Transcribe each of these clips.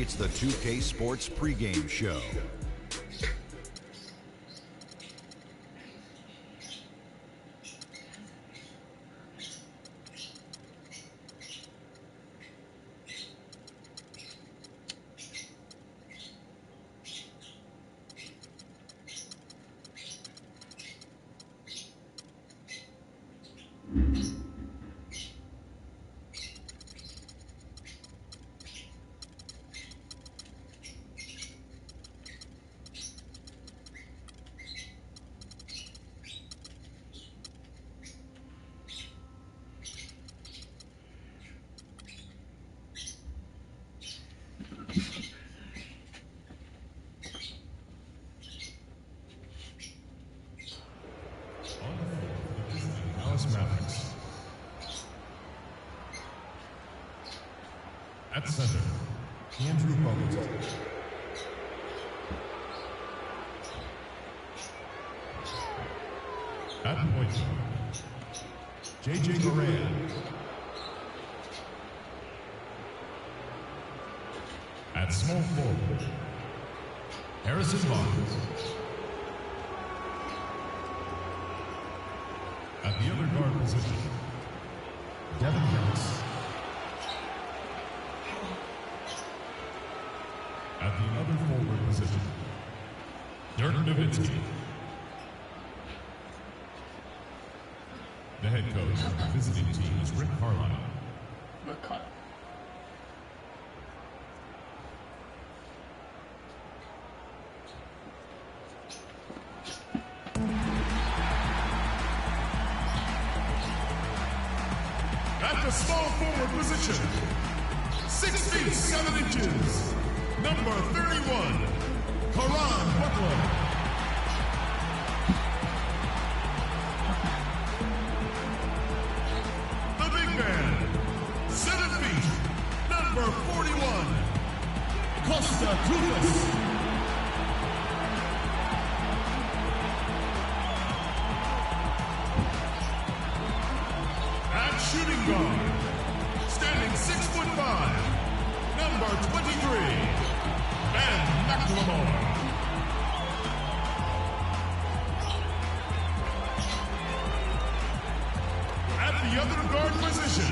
It's the 2K Sports pregame show. At center, Andrew Bogut. At point guard, J.J. Barea. At small forward, Harrison Barnes. At the other guard position, Devin Harris. At the other forward position, Dirk Nowitzki. The head coach of the visiting team is Rick Carlisle. At the small forward position, 6 feet 7 inches. Number 31, Caron Butler. The big man, 7 feet, number 41, Costa Tufas. At shooting guard, standing 6'5", number 23, Ben McLemore. At the other guard position,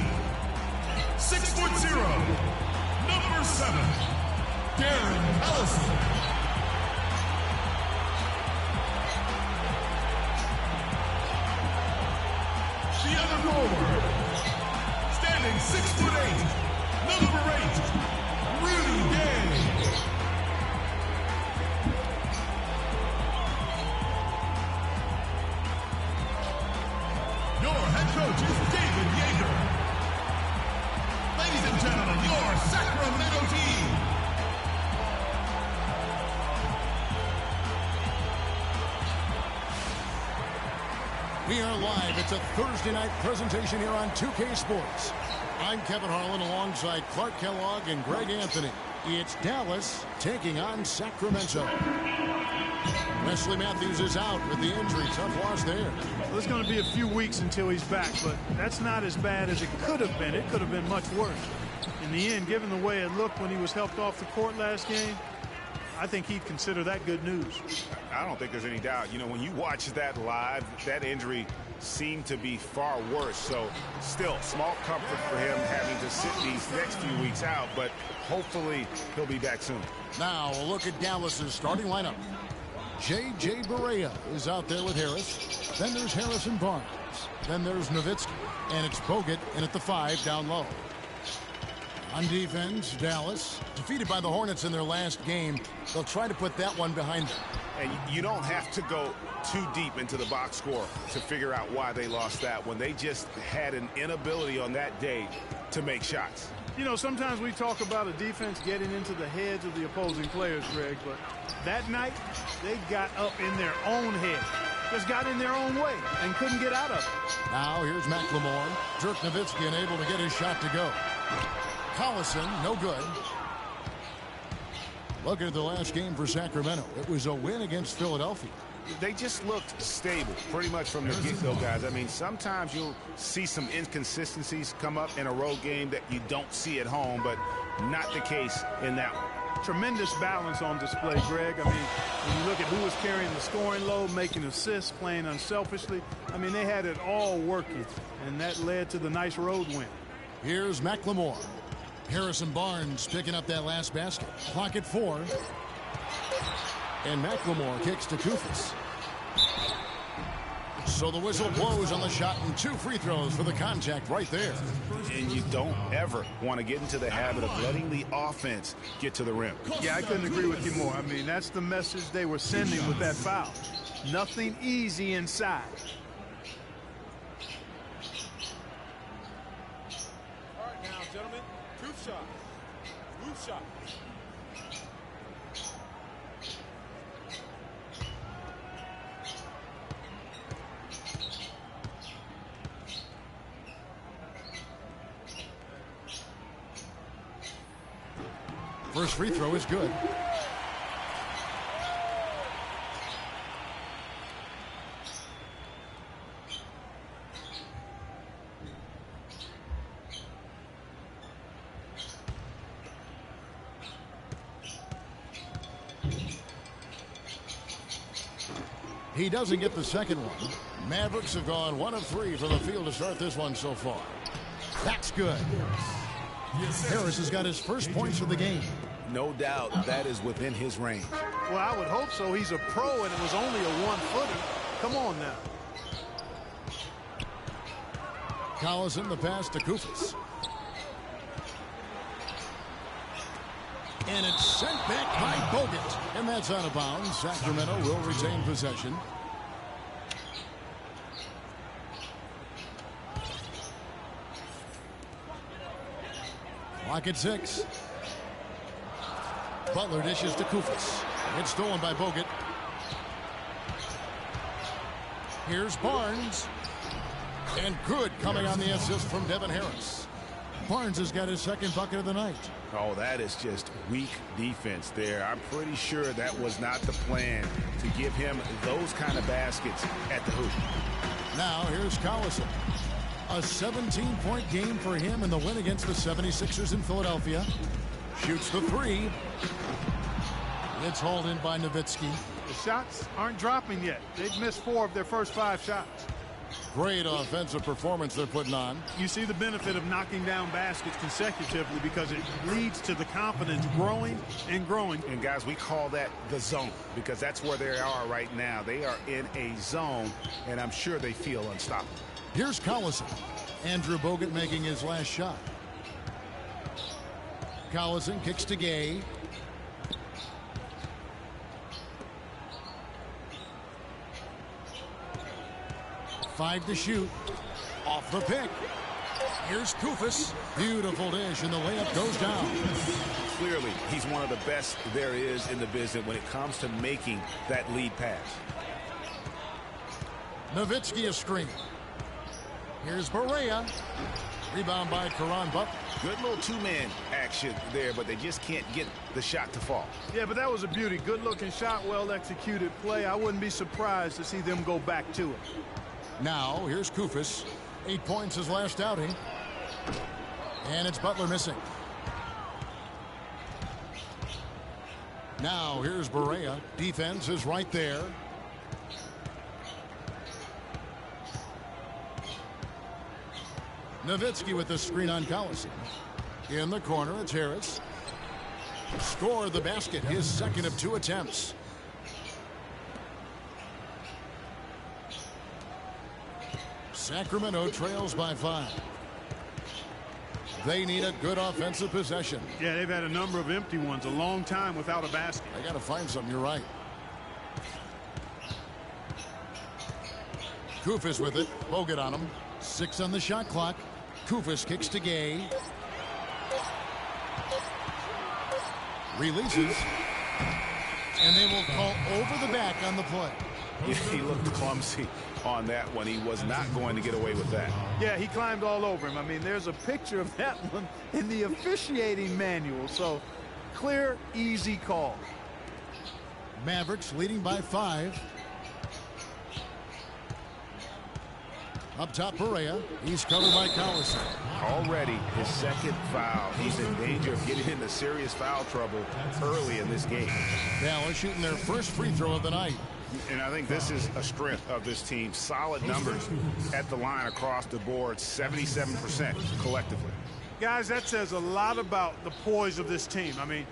6'0", number 7, Darren Ellison. The other forward, standing 6'8", number 8, Rudy Gay. Your head coach is David Yeager. Ladies and gentlemen, your Sacramento team. We are live. It's a Thursday night presentation here on 2K Sports. I'm Kevin Harlan alongside Clark Kellogg and Greg Anthony. It's Dallas taking on Sacramento. Wesley Matthews is out with the injury. Tough loss there. Well, it's going to be a few weeks until he's back, but that's not as bad as it could have been. It could have been much worse. In the end, given the way it looked when he was helped off the court last game, I think he'd consider that good news. I don't think there's any doubt. You know, when you watch that live, that injury seemed to be far worse. So still, small comfort for him having to sit these next few weeks out, but hopefully he'll be back soon. Now a look at Dallas's starting lineup. J.J. Barea is out there with Harris. Then there's Harrison Barnes. Then there's Nowitzki. And it's Bogut in at the 5 down low. On defense, Dallas, defeated by the Hornets in their last game. They'll try to put that one behind them. And you don't have to go too deep into the box score to figure out why they lost that one. They just had an inability on that day to make shots. You know, sometimes we talk about a defense getting into the heads of the opposing players, Greg, but that night they got up in their own head. Just got in their own way and couldn't get out of it. Now here's McLemore. Dirk Nowitzki unable to get his shot to go. Collison, no good. Looking at the last game for Sacramento, it was a win against Philadelphia. They just looked stable pretty much from the get-go, guys. I mean, sometimes you'll see some inconsistencies come up in a road game that you don't see at home, but not the case in that one. Tremendous balance on display, Greg. I mean, when you look at who was carrying the scoring load, making assists, playing unselfishly, I mean, they had it all working, and that led to the nice road win. Here's McLemore. Harrison Barnes picking up that last basket. Clock at 4. And McLemore kicks to Koufos. So the whistle blows on the shot and 2 free throws for the contact right there. And you don't ever want to get into the habit of letting the offense get to the rim. Yeah, I couldn't agree with you more. I mean, that's the message they were sending with that foul. Nothing easy inside. All right, now, gentlemen, 2 shots. 2 shots. First free throw is good. He doesn't get the second one. Mavericks have gone 1 of 3 from the field to start this one so far. That's good. Harris has got his first points of the game. No doubt that is within his range. Well, I would hope so. He's a pro, and it was only a 1-footer. Come on now. Collison the pass to Koufos. And it's sent back by Bogut. And that's out of bounds. Sacramento will retain possession. Clock at 6. Butler dishes to Koufos. It's stolen by Bogut. Here's Barnes. And good coming on the assist from Devin Harris. Barnes has got his second bucket of the night. Oh, that is just weak defense there. I'm pretty sure that was not the plan to give him those kind of baskets at the hoop. Now here's Collison. A 17-point game for him in the win against the 76ers in Philadelphia. Shoots the 3. It's hauled in by Nowitzki. The shots aren't dropping yet. They've missed 4 of their first 5 shots. Great offensive performance they're putting on. You see the benefit of knocking down baskets consecutively because it leads to the confidence growing and growing. And guys, we call that the zone because that's where they are right now. They are in a zone, and I'm sure they feel unstoppable. Here's Collison. Andrew Bogut making his last shot. Collison kicks to Gay. Five to shoot. Off the pick. Here's Koufos. Beautiful dish, and the layup goes down. Clearly, he's one of the best there is in the business when it comes to making that lead pass. Nowitzki a screen. Here's Barea. Rebound by Caron Butler. Good little 2-man action there, but they just can't get the shot to fall. Yeah, but that was a beauty. Good-looking shot, well-executed play. I wouldn't be surprised to see them go back to it. Now, here's Koufos. 8 points his last outing. And it's Butler missing. Now, here's Barea. Defense is right there. Nowitzki with the screen on Collison. In the corner, it's Harris. Scored the basket, his second of 2 attempts. Sacramento trails by 5. They need a good offensive possession. Yeah, they've had a number of empty ones, a long time without a basket. I got to find something, you're right. Koufos with it, Bogut on him. 6 on the shot clock. Koufos kicks to Gay. Releases. And they will call over the back on the play. He looked clumsy on that one. He was not going to get away with that. Yeah, he climbed all over him. I mean, there's a picture of that one in the officiating manual. So, clear, easy call. Mavericks leading by 5. Up top, Barea. He's covered by Collison. Already his second foul. He's in danger of getting into serious foul trouble early in this game. Dallas shooting their first free throw of the night. And I think this is a strength of this team. Solid numbers at the line across the board, 77% collectively. Guys, that says a lot about the poise of this team. I mean,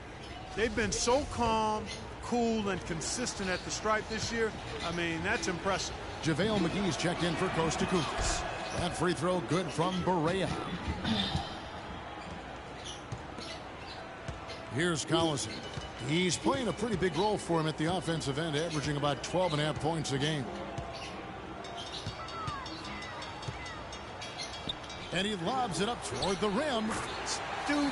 they've been so calm, cool, and consistent at the stripe this year. I mean, that's impressive. JaVale McGee's checked in for Kosta Kukis. That free throw good from Barea. Here's Collison. He's playing a pretty big role for him at the offensive end, averaging about 12.5 points a game. And he lobs it up toward the rim. Stupendous.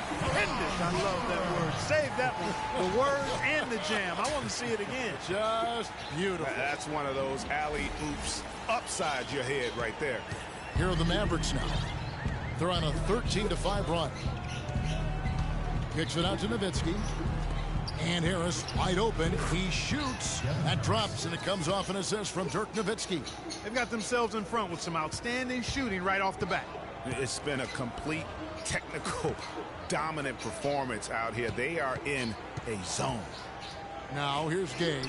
I love that word. Save that one. The word and the jam. I want to see it again. Just beautiful. That's one of those alley-oops upside your head right there. Here are the Mavericks now. They're on a 13-5 run. Kicks it out to Nowitzki. And Harris wide open. He shoots. That drops, and it comes off an assist from Dirk Nowitzki. They've got themselves in front with some outstanding shooting right off the bat. It's been a complete technical dominant performance out here. They are in a zone. Now here's Gay.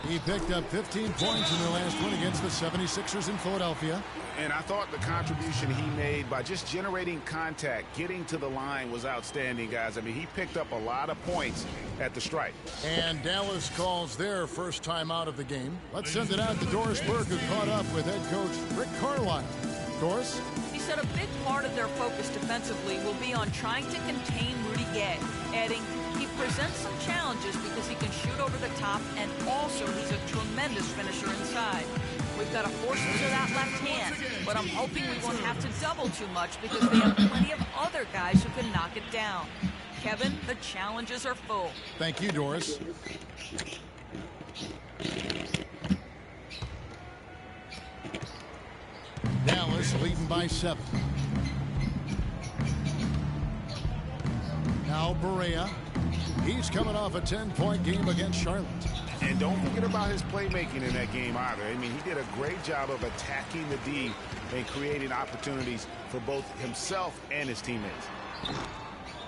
He picked up 15 points in their last win against the 76ers in Philadelphia. And I thought the contribution he made by just generating contact, getting to the line was outstanding, guys. I mean, he picked up a lot of points at the stripe. And Dallas calls their first time out of the game. Let's send it out to Doris Burke, who caught up with head coach Rick Carlisle. Doris? He said a big part of their focus defensively will be on trying to contain Rudy Gay, adding he presents some challenges because he can shoot over the top, and also he's a tremendous finisher inside. We've got to force him to that left hand, but I'm hoping we won't have to double too much because they have plenty of other guys who can knock it down. Kevin, the challenges are full. Thank you, Doris. Dallas leading by 7. Now Barea. He's coming off a 10-point game against Charlotte. And don't forget about his playmaking in that game either. I mean, he did a great job of attacking the D and creating opportunities for both himself and his teammates.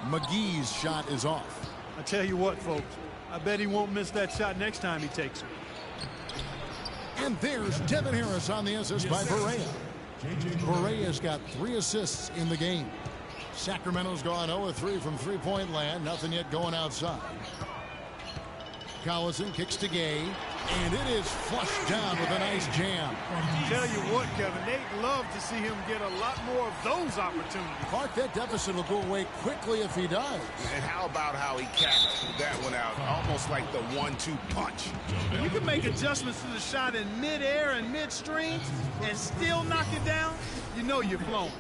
McGee's shot is off. I tell you what, folks, I bet he won't miss that shot next time he takes it. And there's Devin Harris on the assist by Barea. Barea's got 3 assists in the game. Sacramento's gone 0-3 from three-point land. Nothing yet going outside. Collison kicks to Gay, and it is flushed down with a nice jam. Tell you what, Kevin, they'd love to see him get a lot more of those opportunities. Clark, that deficit will go away quickly if he does. And how about how he capped that one out, almost like the 1-2 punch. You can make adjustments to the shot in midair and midstream and still knock it down. You know you're flowing.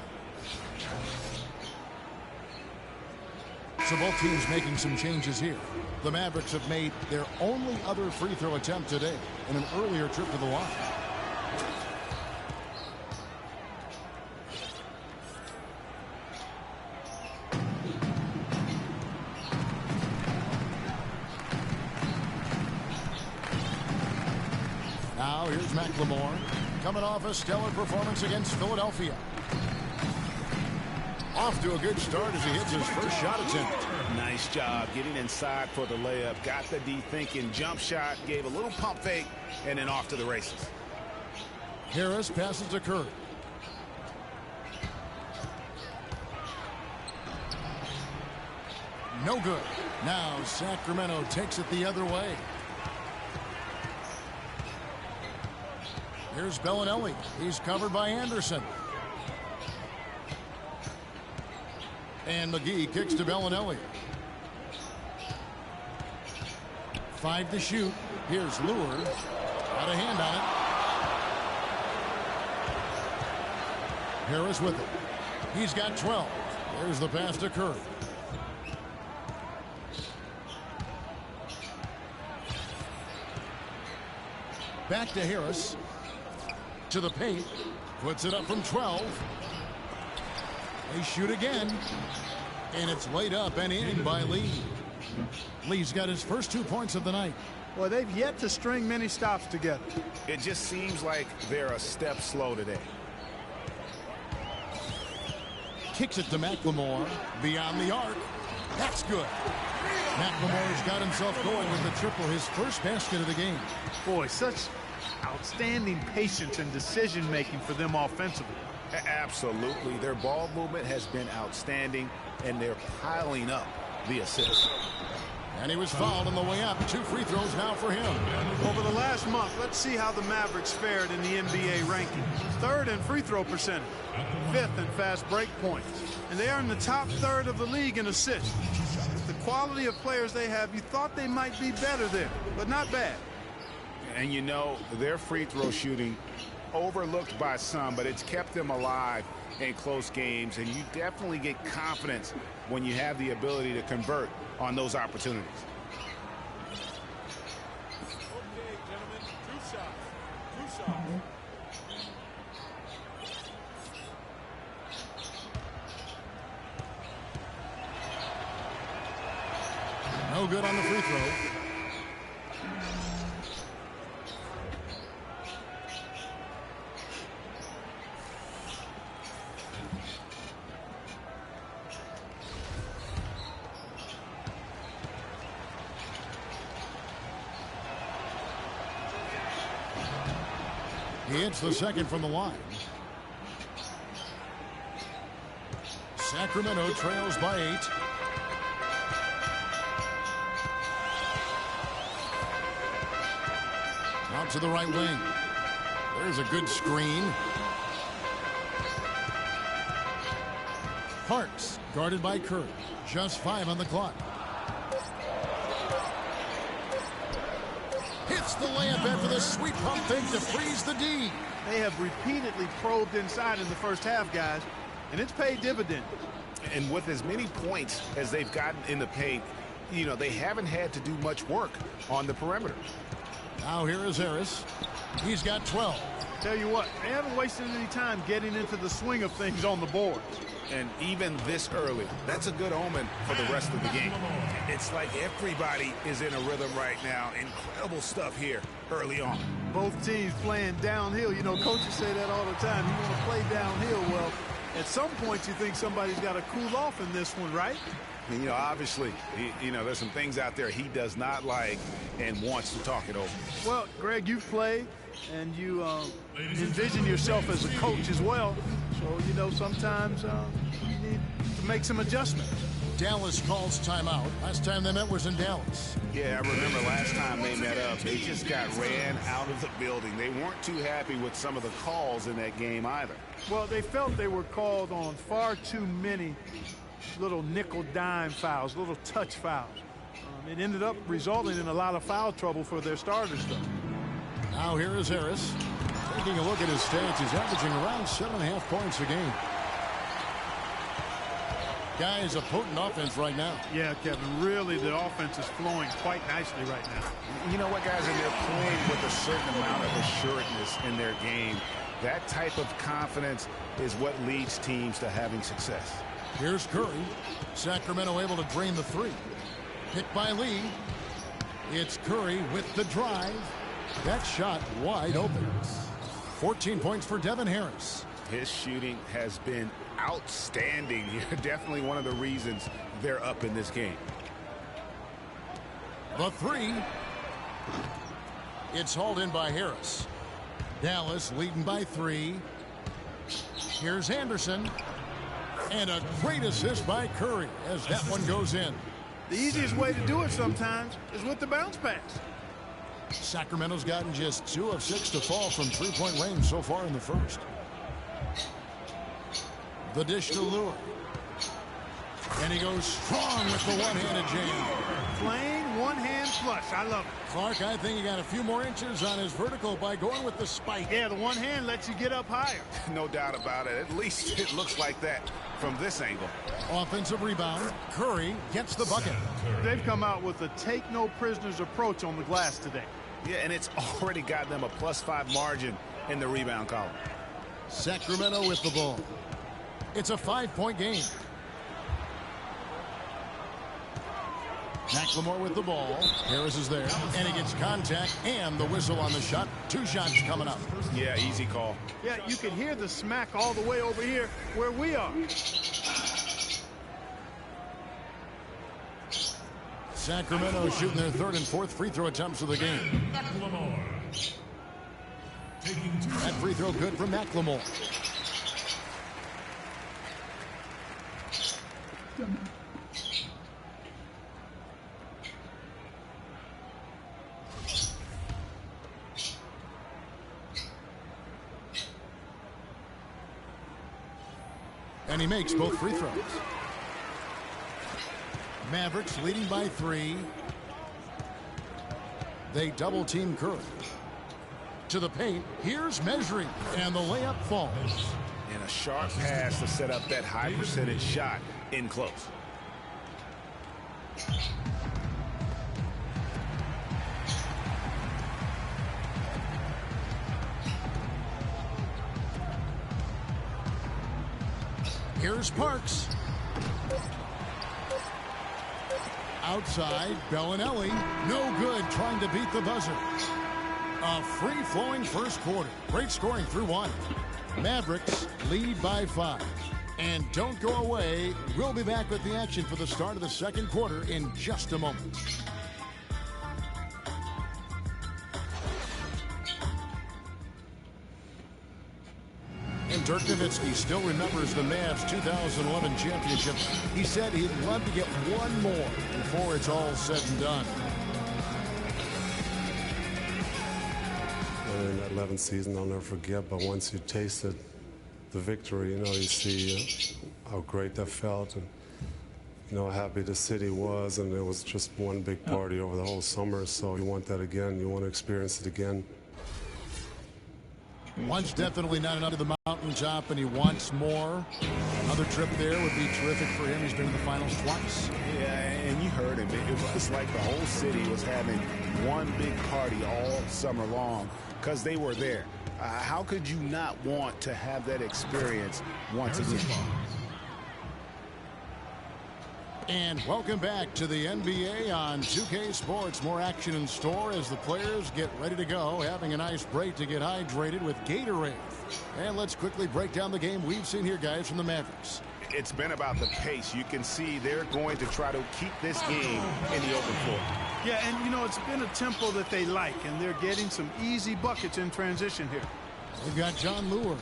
So both teams making some changes here. The Mavericks have made their only other free throw attempt today in an earlier trip to the line. Now here's McLemore coming off a stellar performance against Philadelphia. Off to a good start as he hits his first shot attempt. Nice job getting inside for the layup. Got the D thinking, jump shot, gave a little pump fake, and then off to the races. Harris passes to Curry. No good. Now Sacramento takes it the other way. Here's Bellinelli. He's covered by Anderson. And McGee kicks to Bellinelli. 5 to shoot. Here's Lure. Got a hand on it. Harris with it. He's got 12. There's the pass to Curry. Back to Harris. To the paint. Puts it up from 12. They shoot again. And it's laid up and in by Lee. Lee's got his first 2 points of the night. Well, they've yet to string many stops together. It just seems like they're a step slow today. kicks it to McLemore. Beyond the arc. That's good. McLemore's got himself going with the triple, his first basket of the game. Boy, such outstanding patience and decision-making for them offensively. Absolutely. Their ball movement has been outstanding, and they're piling up the assists. And he was fouled on the way up. 2 free throws now for him. Over the last month, let's see how the Mavericks fared in the NBA rankings. 3rd in free throw percentage, 5th in fast break points, and they are in the top 3rd of the league in assists. With the quality of players they have, you thought they might be better there, but not bad. And you know, their free throw shooting overlooked by some, but it's kept them alive in close games, and you definitely get confidence when you have the ability to convert on those opportunities. Okay, gentlemen, 2 shots. 2 shots. No good on the free throw. He hits the second from the line. Sacramento trails by 8. Out to the right wing. There's a good screen. Parks guarded by Curry. Just 5 on the clock. Hits the layup after the sweep pump fake to freeze the D. They have repeatedly probed inside in the first half, guys, and it's paid dividends. And with as many points as they've gotten in the paint, you know, they haven't had to do much work on the perimeter. Now here is Harris. He's got 12. Tell you what, they haven't wasted any time getting into the swing of things on the board. And even this early, that's a good omen for the rest of the game. It's like everybody is in a rhythm right now. Incredible stuff here early on. Both teams playing downhill. You know, coaches say that all the time. You want to play downhill. Well, at some point you think somebody's got to cool off in this one, right? And, you know, obviously, you know, there's some things out there he does not like and wants to talk it over. Well, Greg, you've played, and you envision yourself as a coach as well. So, you know, sometimes you need to make some adjustments. Dallas calls timeout. Last time they met was in Dallas. Yeah, I remember last time they met up, they just got ran out of the building. They weren't too happy with some of the calls in that game either. Well, they felt they were called on far too many little nickel dime fouls, little touch fouls. It ended up resulting in a lot of foul trouble for their starters, though. Now here is Harris. Taking a look at his stats, he's averaging around 7.5 points a game. Guy is a potent offense right now. Yeah, Kevin, really the offense is flowing quite nicely right now. You know what, guys, and they're playing with a certain amount of assuredness in their game. That type of confidence is what leads teams to having success. Here's Curry. Sacramento able to drain the 3. Hit by Lee. It's Curry with the drive. That shot wide open. 14 points for Devin Harris. His shooting has been outstanding. Definitely one of the reasons they're up in this game. The 3. It's hauled in by Harris. Dallas leading by 3. Here's Anderson. And a great assist by Curry as that one goes in. The easiest way to do it sometimes is with the bounce pass. Sacramento's gotten just 2 of 6 to fall from 3-point range so far in the first. The dish to Lure. And he goes strong with the one-handed jam. Plain one-hand flush. I love it. Clark, I think he got a few more inches on his vertical by going with the spike. Yeah, the one hand lets you get up higher. No doubt about it. At least it looks like that from this angle. Offensive rebound. Curry gets the bucket. They've come out with a take-no-prisoners approach on the glass today. Yeah, and it's already got them a +5 margin in the rebound column. Sacramento with the ball. It's a 5-point game. McLemore with the ball. Harris is there, and he gets contact and the whistle on the shot. 2 shots coming up. Yeah, easy call. Yeah, you can hear the smack all the way over here where we are. Sacramento shooting their third and fourth free throw attempts of the game. McLemore. Taking 2 That free throw good for McLemore. And he makes both free throws. Mavericks leading by 3. They double team Curry. To the paint, here's measuring, and the layup falls. And a sharp pass to set up that high percentage shot in close. Here's Parks. Outside, Bellinelli. No good, trying to beat the buzzer. A free-flowing first quarter. Great scoring through 1. Mavericks lead by 5. And don't go away. We'll be back with the action for the start of the second quarter in just a moment. And Dirk Nowitzki still remembers the Mavs 2011 championship. He said he'd love to get one more before it's all said and done. In that 11th season, I'll never forget, but once you tasted the victory, you see how great that felt, and how happy the city was, and it was just one big party over the whole summer. So you want that again. You want to experience it again. One's definitely not enough to the mountaintop, and he wants more. Another trip there would be terrific for him. He's been in the finals twice. Yeah, and you heard him. It was like the whole city was having one big party all summer long because they were there. How could you not want to have that experience once again? And welcome back to the NBA on 2K Sports. More action in store as the players get ready to go, having a nice break to get hydrated with Gatorade. And let's quickly break down the game we've seen here, guys, from the Mavericks. It's been about the pace. You can see they're going to try to keep this game in the open floor. Yeah, and it's been a tempo that they like, and they're getting some easy buckets in transition here. We've got John Lure.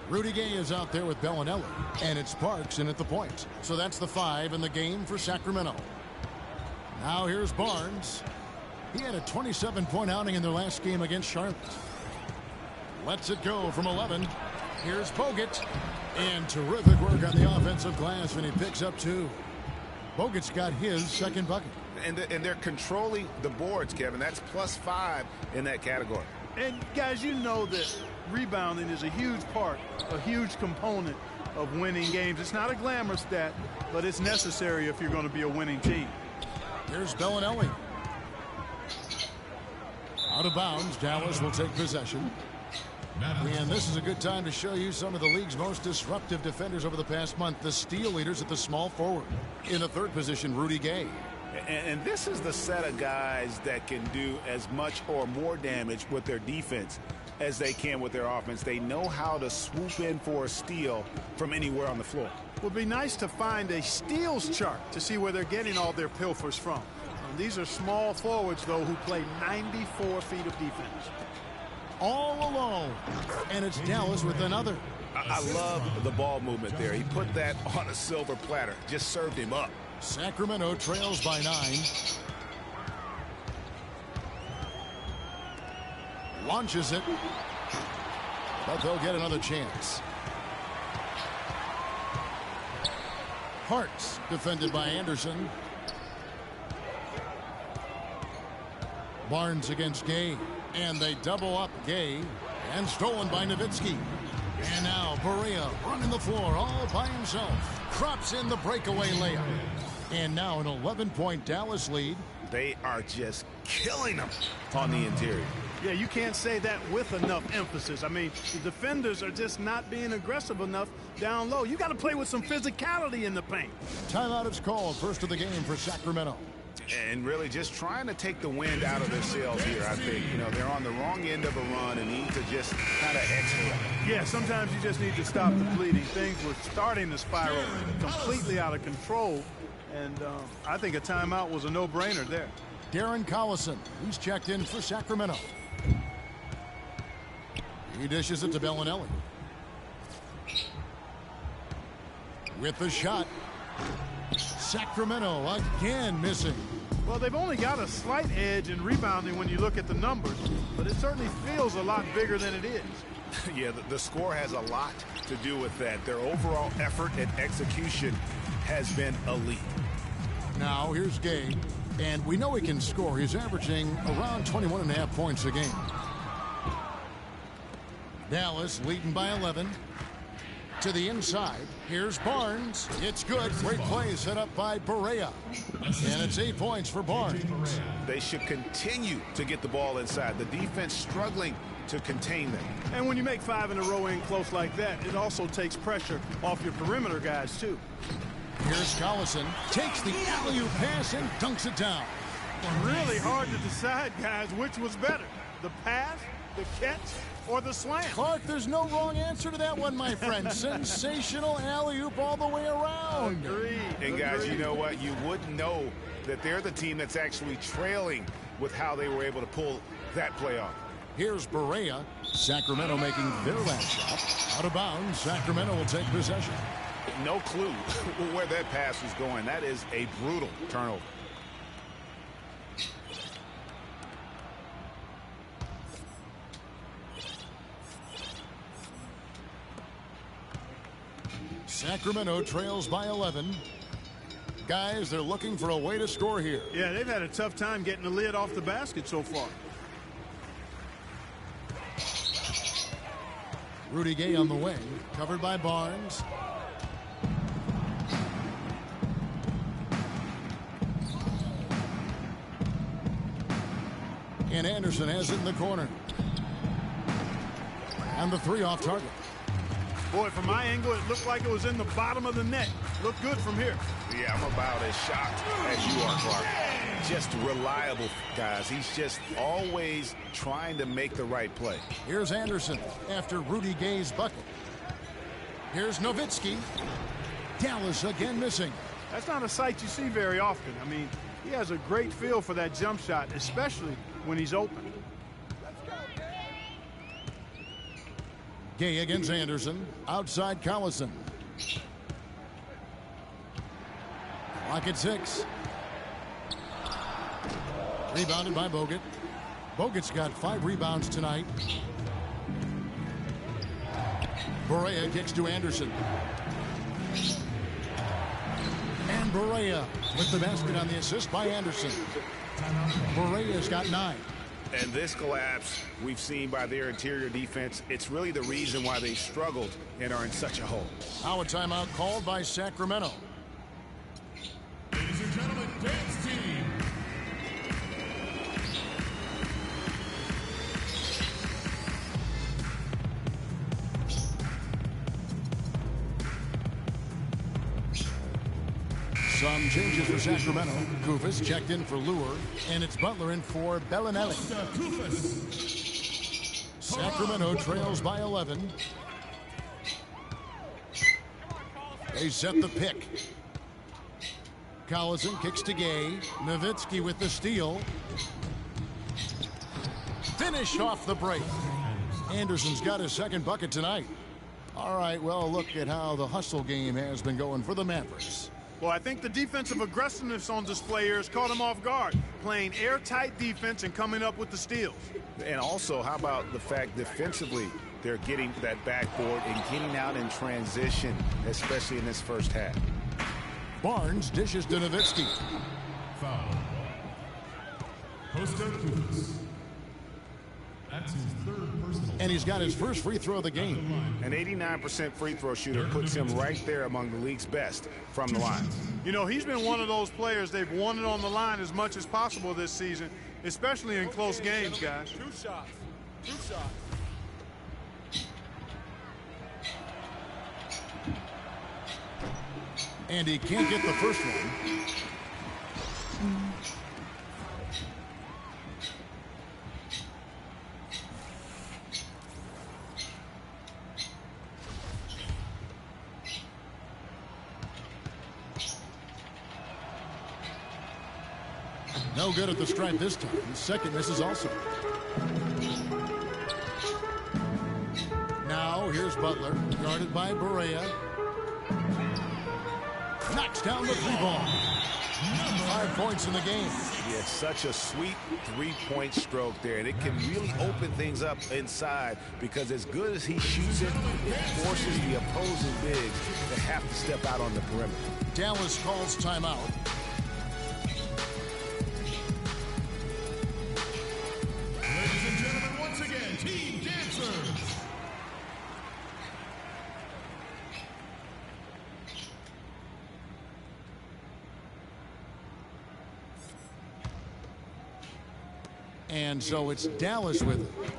Rudy Gay is out there with Bellinelli, and it's Parks in at the point. So that's the 5 in the game for Sacramento. Now here's Barnes. He had a 27-point outing in their last game against Charlotte. Lets it go from 11. Here's Bogut. And terrific work on the offensive glass, and he picks up 2. Bogut's got his second bucket. And they're controlling the boards, Kevin. That's +5 in that category. And, guys, you know that rebounding is a huge part, a huge component of winning games. It's not a glamour stat, but it's necessary if you're going to be a winning team. Here's Bellinelli. Out of bounds, Dallas will take possession. And this is a good time to show you some of the league's most disruptive defenders over the past month, the steal leaders at the small forward. In the third position, Rudy Gay. And this is the set of guys that can do as much or more damage with their defense as they can with their offense. They know how to swoop in for a steal from anywhere on the floor. It would be nice to find a steals chart to see where they're getting all their pilfers from. And these are small forwards, though, who play 94 feet of defense. All alone. And it's Dallas with another. I love the ball movement there. He put that on a silver platter. Just served him up. Sacramento trails by 9. Launches it. But they'll get another chance. Parks defended by Anderson. Barnes against Gay. And they double up Gay. And stolen by Nowitzki. And now Barea running the floor all by himself. Crops in the breakaway layup. And now an 11-point Dallas lead. They are just killing them on the interior. Yeah, you can't say that with enough emphasis. I mean, the defenders are just not being aggressive enough down low. You got to play with some physicality in the paint. Timeout is called, first of the game for Sacramento. And really just trying to take the wind out of their sails here, I think. They're on the wrong end of a run and need to just kind of exhale. Yeah, sometimes you just need to stop the bleeding. Things were starting to spiral completely out of control. And I think a timeout was a no-brainer there. Darren Collison, he's checked in for Sacramento. He dishes it to Bellinelli. With the shot. Sacramento again missing. Well, they've only got a slight edge in rebounding when you look at the numbers, but it certainly feels a lot bigger than it is. Yeah, the score has a lot to do with that. Their overall effort and execution has been elite. Now here's Gay, and we know he can score. He's averaging around 21.5 points a game. Dallas leading by 11. To the inside, here's Barnes. It's good. Great play set up by Barea. And it's 8 points for Barnes. They should continue to get the ball inside. The defense struggling to contain them. And when you make 5 in a row in close like that, it also takes pressure off your perimeter guys, too. Here's Collison. Takes the alley-oop pass and dunks it down. Really hard to decide, guys, which was better. The pass, the catch, or the slam. Clark, there's no wrong answer to that one, my friend. Sensational alley-oop all the way around. Agreed. And guys, you know what? You wouldn't know that they're the team that's actually trailing with how they were able to pull that play off. Here's Barea. Sacramento making their last shot. Out of bounds, Sacramento will take possession. No clue where that pass was going. That is a brutal turnover. Sacramento trails by 11. Guys, they're looking for a way to score here. Yeah, they've had a tough time getting the lid off the basket so far. Rudy Gay on the wing, covered by Barnes. And Anderson has it in the corner. And the three off target. Boy, from my angle, it looked like it was in the bottom of the net. Looked good from here. Yeah, I'm about as shocked as you are, Clark. Just reliable, guys. He's just always trying to make the right play. Here's Anderson after Rudy Gay's bucket. Here's Nowitzki. Dallas again missing. That's not a sight you see very often. I mean, he has a great feel for that jump shot, especially when he's open. Gay against Anderson. Outside Collison. Clock at 6. Rebounded by Bogut. Bogut's got 5 rebounds tonight. Barea kicks to Anderson. And Barea with the basket on the assist by Anderson. Barea's got 9. And this collapse we've seen by their interior defense, it's really the reason why they struggled and are in such a hole. Now a timeout called by Sacramento. Ladies and gentlemen, dance team. Some changes for Sacramento. Koufos checked in for Lure, and it's Butler in for Bellinelli. Sacramento trails by 11. They set the pick. Collison kicks to Gay. Nowitzki with the steal. Finished off the break. Anderson's got his second bucket tonight. All right, well, look at how the hustle game has been going for the Mavericks. Well, I think the defensive aggressiveness on display here has caught him off guard, playing airtight defense and coming up with the steals. And also, how about the fact defensively they're getting that backboard and getting out in transition, especially in this first half. Barnes dishes to Nowitzki. Foul. Costa Koufos. That's his third personal. And he's got his first free throw of the game. An 89% free throw shooter puts him right there among the league's best from the line. You know, he's been one of those players they've wanted on the line as much as possible this season, especially in close games, guys. 2 shots. 2 shots. And he can't get the first one. No good at the stripe this time. His second misses also. Now here's Butler, guarded by Barea. Knocks down the three ball. 5 points in the game. Yeah, such a sweet three-point stroke there, and it can really open things up inside because as good as he shoots it, it forces the opposing bigs to have to step out on the perimeter. Dallas calls timeout. Ladies and gentlemen, once again, Team Dancers. And so it's Dallas with it.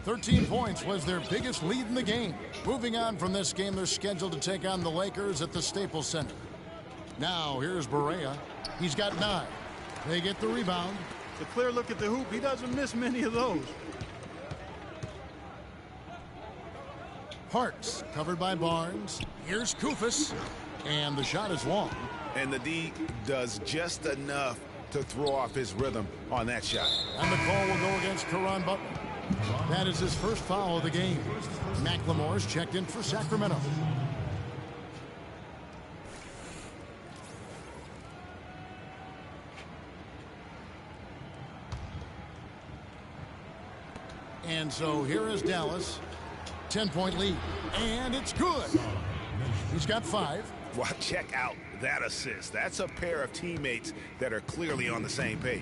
13 points was their biggest lead in the game. Moving on from this game, they're scheduled to take on the Lakers at the Staples Center. Now, here's Barea. He's got 9. They get the rebound. The clear look at the hoop. He doesn't miss many of those. Parks covered by Barnes. Here's Koufos. And the shot is long. And the D does just enough to throw off his rhythm on that shot. And the call will go against Caron Butler. That is his first foul of the game. McLemore's checked in for Sacramento. And so here is Dallas. 10-point lead. And it's good. He's got 5. Well, check out that assist. That's a pair of teammates that are clearly on the same page.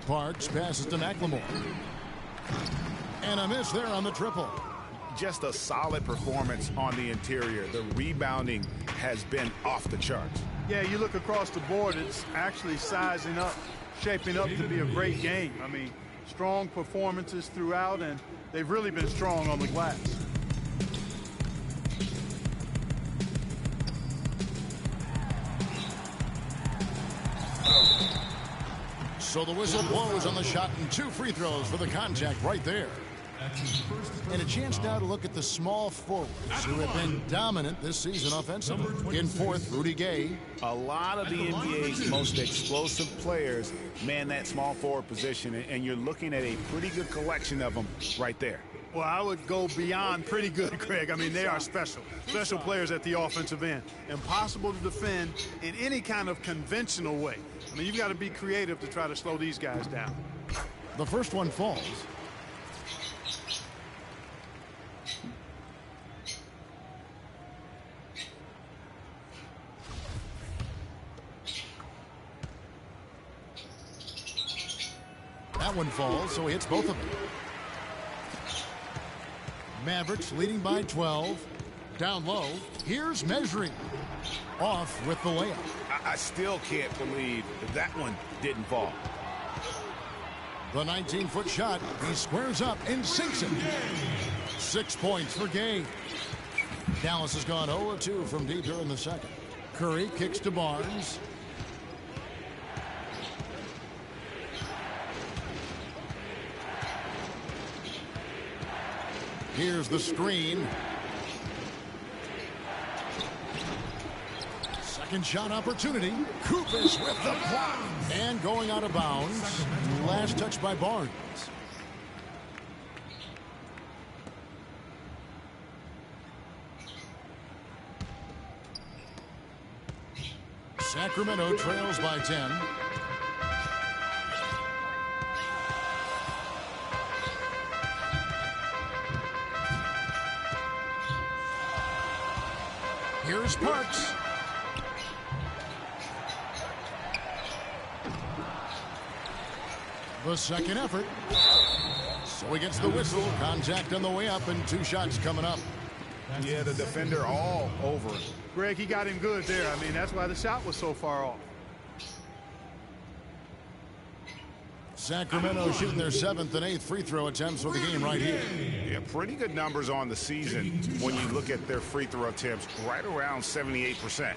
Parks passes to McLemore. And a miss there on the triple. Just a solid performance on the interior. The rebounding has been off the charts. Yeah, you look across the board, it's actually sizing up, shaping up to be a great game. I mean, strong performances throughout, and they've really been strong on the glass. So the whistle blows on the shot and 2 free throws for the contact right there. And a chance now to look at the small forwards who have been dominant this season offensively. In fourth, Rudy Gay. A lot of the NBA's most explosive players man that small forward position, and you're looking at a pretty good collection of them right there. Well, I would go beyond pretty good, Greg. I mean, they are special players at the offensive end. Impossible to defend in any kind of conventional way. I mean, you've got to be creative to try to slow these guys down. The first one falls. That one falls, so he hits both of them. Mavericks leading by 12. Down low. Here's measuring. Off with the layup. I still can't believe that one didn't fall. The 19-foot shot. He squares up and sinks it. 6 points for Gay. Dallas has gone 0 of 2 from deep here in the second. Curry kicks to Barnes. Here's the screen. Second shot opportunity. Koufos with the block. And going out of bounds. Last touch by Barnes. Sacramento trails by 10. Here's Parks. The second effort. So he gets the whistle. Contact on the way up and 2 shots coming up. Yeah, the defender all over him. Greg, he got him good there. I mean, that's why the shot was so far off. Sacramento shooting their 7th and 8th free throw attempts for the game right here. Yeah, pretty good numbers on the season when you look at their free throw attempts, right around 78%.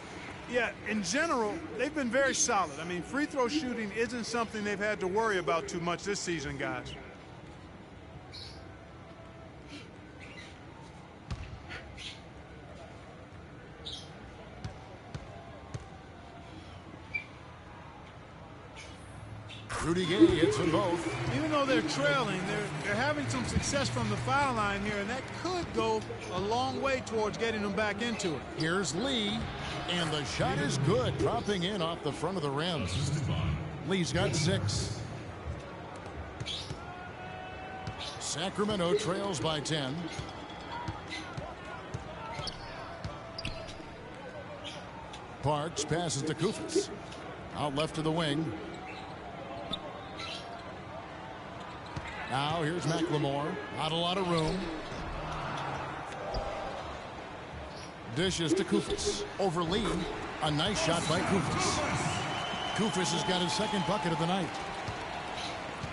Yeah, in general, they've been very solid. I mean, free throw shooting isn't something they've had to worry about too much this season, guys. Rudy Gay hits them both. Even though they're trailing, they're having some success from the foul line here, and that could go a long way towards getting them back into it. Here's Lee, and the shot is good, dropping in off the front of the rim. Lee's got 6. Sacramento trails by 10. Parks passes to Koufos. Out left to the wing. Now here's McLemore. Not a lot of room. Dishes to Koufos. Over Lee. A nice shot by Koufos. Koufos has got his second bucket of the night.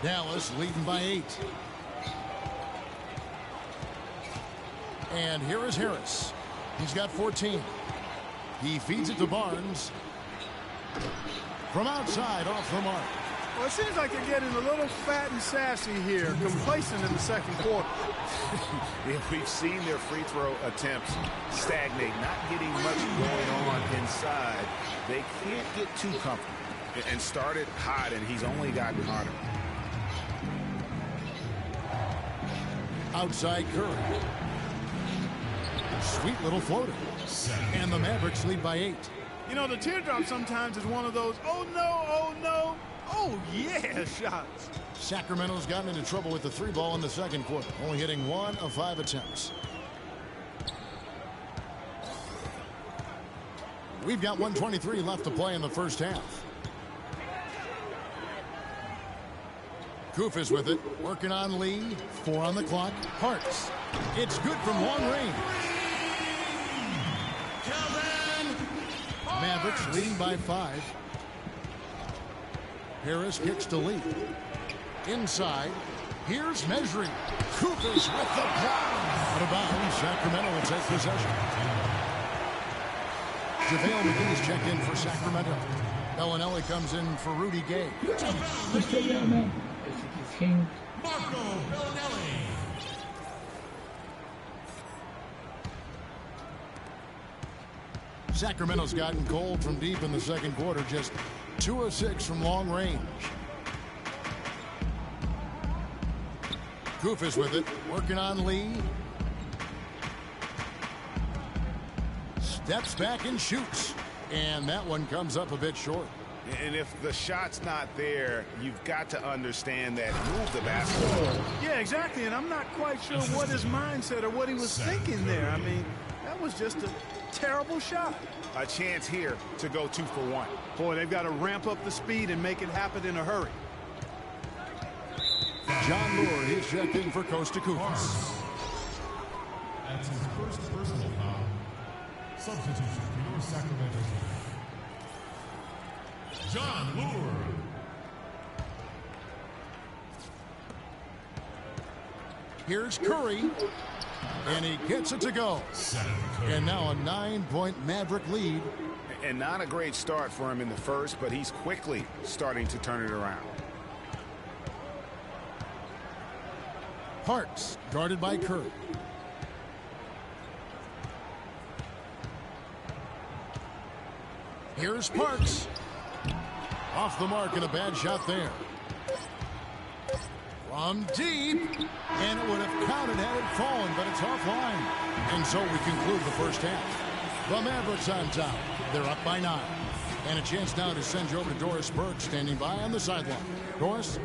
Dallas leading by 8. And here is Harris. He's got 14. He feeds it to Barnes. From outside, off the mark. Well, it seems like they're getting a little fat and sassy here, complacent in the second quarter. Yeah, we've seen their free throw attempts stagnate, not getting much going on inside. They can't get too comfortable. And started hot, and he's only gotten hotter. Outside Curry. Sweet little floater. And the Mavericks lead by 8. You know, the teardrop sometimes is one of those, oh no, oh yeah shots. Sacramento's gotten into trouble with the 3-ball in the second quarter, only hitting 1 of 5 attempts. We've got 1:23 left to play in the first half. Koufos with it, working on Lee. 4 on the clock. Parks. It's good from long range. Mavericks leading by 5. Harris kicks to Lee. Inside. Here's Mejri. Koufos with the block. Out of bounds. Sacramento will take possession. JaVale McGee's checked in for Sacramento. Bellinelli comes in for Rudy Gay. Marco Bellinelli. Sacramento's gotten cold from deep in the second quarter, just 2 of 6 from long range. Koufos with it, working on Lee. Steps back and shoots. And that one comes up a bit short. And if the shot's not there, you've got to understand that move the basketball. Yeah, exactly, and I'm not quite sure what his mindset or what he was thinking there. I mean, that was just a terrible shot. A chance here to go 2 for 1. Boy, they've got to ramp up the speed and make it happen in a hurry. John Lure, he's checked in for Kosta Koufos. That's his first personal foul. Substitution for your Sacramento team. John Lure. Here's Curry. And he gets it to go. And now a 9-point Maverick lead. And not a great start for him in the first, but he's quickly starting to turn it around. Parks, guarded by Curry. Here's Parks. Off the mark and a bad shot there. From deep. And it would have counted had it fallen, but it's offline. And so we conclude the first half. The Mavericks on top. They're up by 9. And a chance now to send you over to Doris Burke, standing by on the sideline. Doris?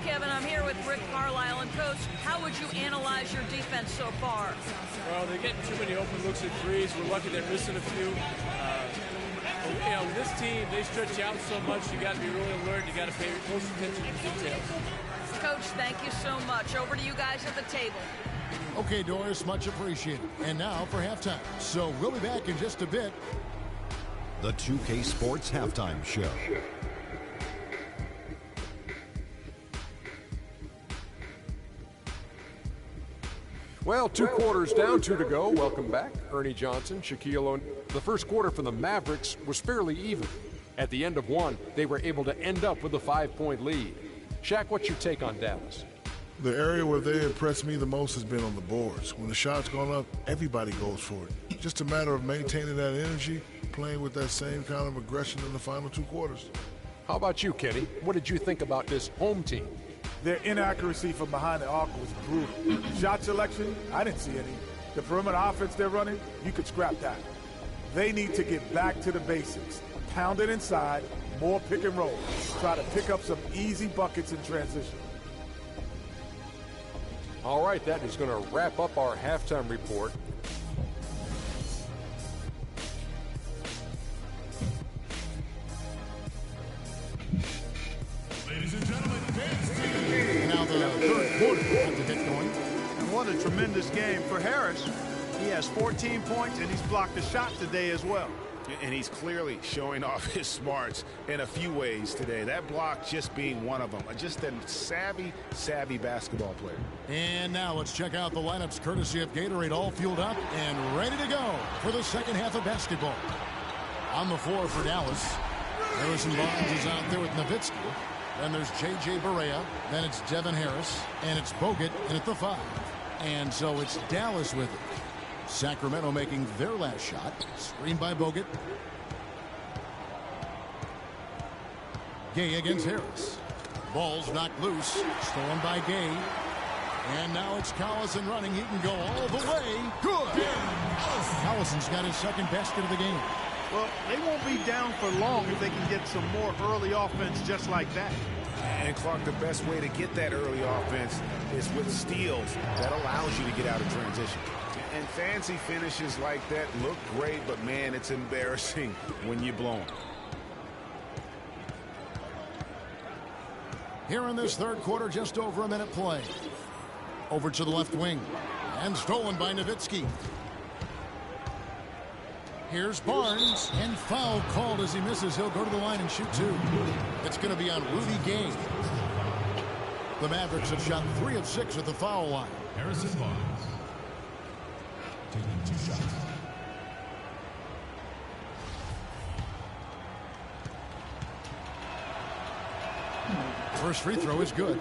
Kevin, I'm here with Rick Carlisle. And, Coach, how would you analyze your defense so far? Well, they're getting too many open looks at threes. We're lucky they're missing a few. You know, this team, they stretch out so much. You got to be really alert. You got to pay close attention to details. Coach, thank you so much. Over to you guys at the table. Okay, Doris, much appreciated. And now for halftime. So we'll be back in just a bit. The 2K Sports Halftime Show. Well, 2 quarters down, 2 to go. Welcome back. Ernie Johnson, Shaquille O'Neal. The first quarter for the Mavericks was fairly even. At the end of 1, they were able to end up with a 5-point lead. Shaq, what's your take on Dallas? The area where they impressed me the most has been on the boards. When the shot's gone up, everybody goes for it. Just a matter of maintaining that energy, playing with that same kind of aggression in the final 2 quarters. How about you, Kenny? What did you think about this home team? Their inaccuracy from behind the arc was brutal. Shot selection, I didn't see any. The perimeter offense they're running, you could scrap that. They need to get back to the basics. Pound it inside, more pick and roll. Try to pick up some easy buckets in transition. All right, that is going to wrap up our halftime report. Ladies and gentlemen, dance team. Now the third quarter about to get going. And what a tremendous game for Harris. He has 14 points, and he's blocked a shot today as well. And he's clearly showing off his smarts in a few ways today. That block just being one of them. Just a savvy basketball player. And now let's check out the lineups courtesy of Gatorade, all fueled up and ready to go for the second half of basketball. On the floor for Dallas, Harrison Barnes is out there with Nowitzki. Then there's J.J. Barea. Then it's Devin Harris. And it's Bogut in at the 5. And so it's Dallas with it. Sacramento making their last shot. Screened by Bogut. Gay against Harris. Ball's knocked loose. Stolen by Gay. And now it's Collison running. He can go all the way. Good. Collison's got his second basket of the game. Well, they won't be down for long if they can get some more early offense just like that. And Clark, the best way to get that early offense is with steals. That allows you to get out of transition. And fancy finishes like that look great, but man, it's embarrassing when you blow them. Here in this third quarter, just over a minute play. Over to the left wing. And stolen by Nowitzki. Here's Barnes, and foul called as he misses. He'll go to the line and shoot 2. It's going to be on Rudy Gay. The Mavericks have shot 3 of 6 at the foul line. Harrison Barnes taking 2 shots. First free throw is good.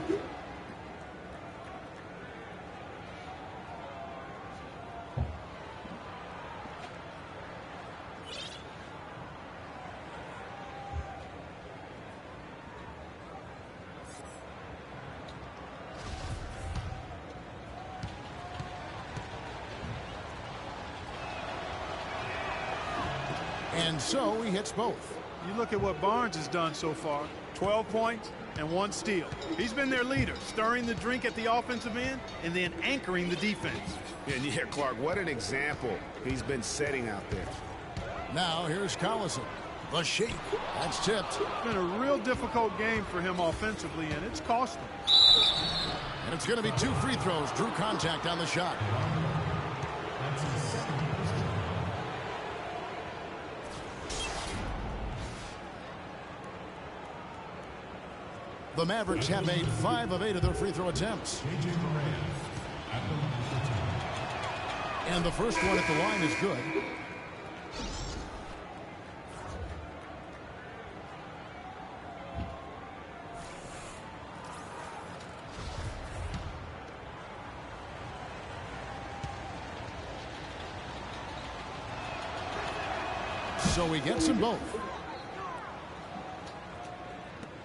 And so he hits both. You look at what Barnes has done so far. 12 points and 1 steal. He's been their leader, stirring the drink at the offensive end and then anchoring the defense. And yeah, Clark, what an example he's been setting out there. Now here's Collison. The shake. That's tipped. It's been a real difficult game for him offensively, and it's cost him. And it's going to be 2 free throws. Drew contact on the shot. That's his second personal. The Mavericks have made 5 of 8 of their free throw attempts. J.J. Barea at the line for 2. And the first one at the line is good. So he gets them both.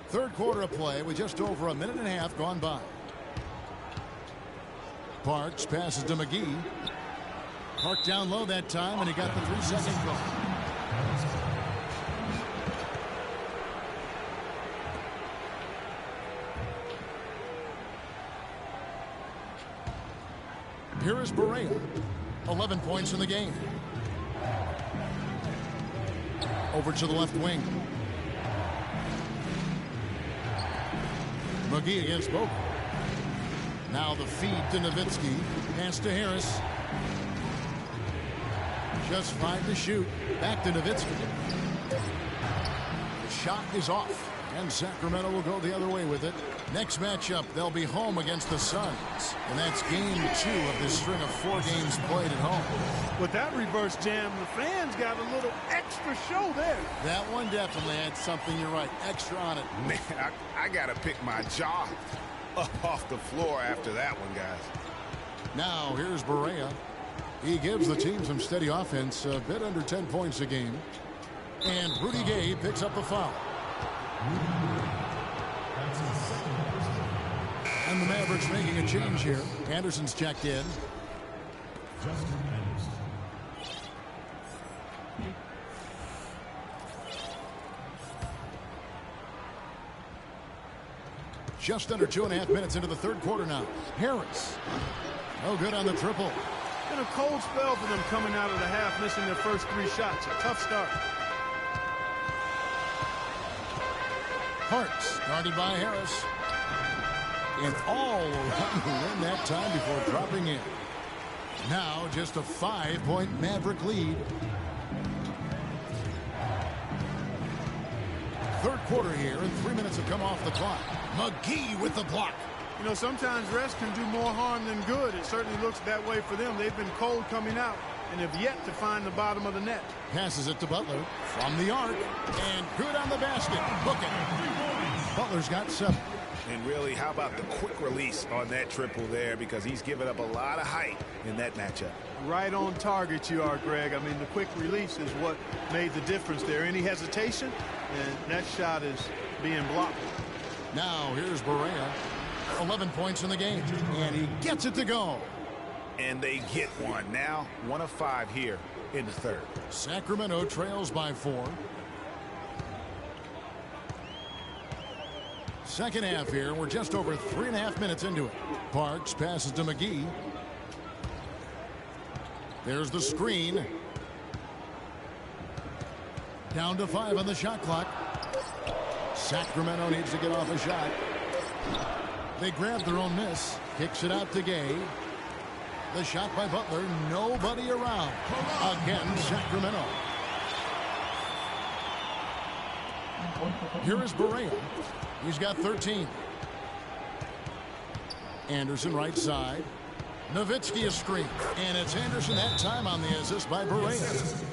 Third quarter of play with just over a minute and a half gone by. Parks passes to McGee. Park down low that time, and he got the 3-second call. Here is Barea. 11 points in the game. Over to the left wing. McGee against Bogut. Now the feed to Nowitzki. Pass to Harris. Just 5 to shoot. Back to Nowitzki. The shot is off. And Sacramento will go the other way with it. Next matchup, they'll be home against the Suns. And that's game 2 of this string of 4 games played at home. With that reverse jam, the fans got a little extra show there. That one definitely had something, you're right, extra on it. Man, I got to pick my jaw up off the floor after that one, guys. Now, here's Barea. He gives the team some steady offense, a bit under 10 points a game. And Rudy Gay picks up the foul. That's his second personal foul. And the Mavericks making a change here. Anderson's checked in. Justin Anderson. Just under 2.5 minutes into the third quarter now. Harris. No good on the triple. Been a cold spell for them coming out of the half, missing their first 3 shots. A tough start. Hartz guarded by Harris. And all around the rim that time before dropping in. Now just a 5-point Maverick lead. Third quarter here, and 3 minutes have come off the clock. McGee with the block. You know, sometimes rest can do more harm than good. It certainly looks that way for them. They've been cold coming out and have yet to find the bottom of the net. Passes it to Butler from the arc, and good on the basket. Book it. Butler's got 7. And really, how about the quick release on that triple there, because he's given up a lot of height in that matchup. Right on target you are, Greg. I mean, the quick release is what made the difference there. Any hesitation, and that shot is being blocked. Now here's Barea. 11 points in the game, and he gets it to go. And they get one. Now 1 of 5 here in the third. Sacramento trails by 4. Second half here. We're just over 3.5 minutes into it. Parks passes to McGee. There's the screen. Down to 5 on the shot clock. Sacramento needs to get off a shot. They grab their own miss. Kicks it out to Gay. The shot by Butler. Nobody around. Again, Sacramento. Here is Barea. He's got 13. Anderson right side. Nowitzki a screen. And it's Anderson that time on the assist by Barea.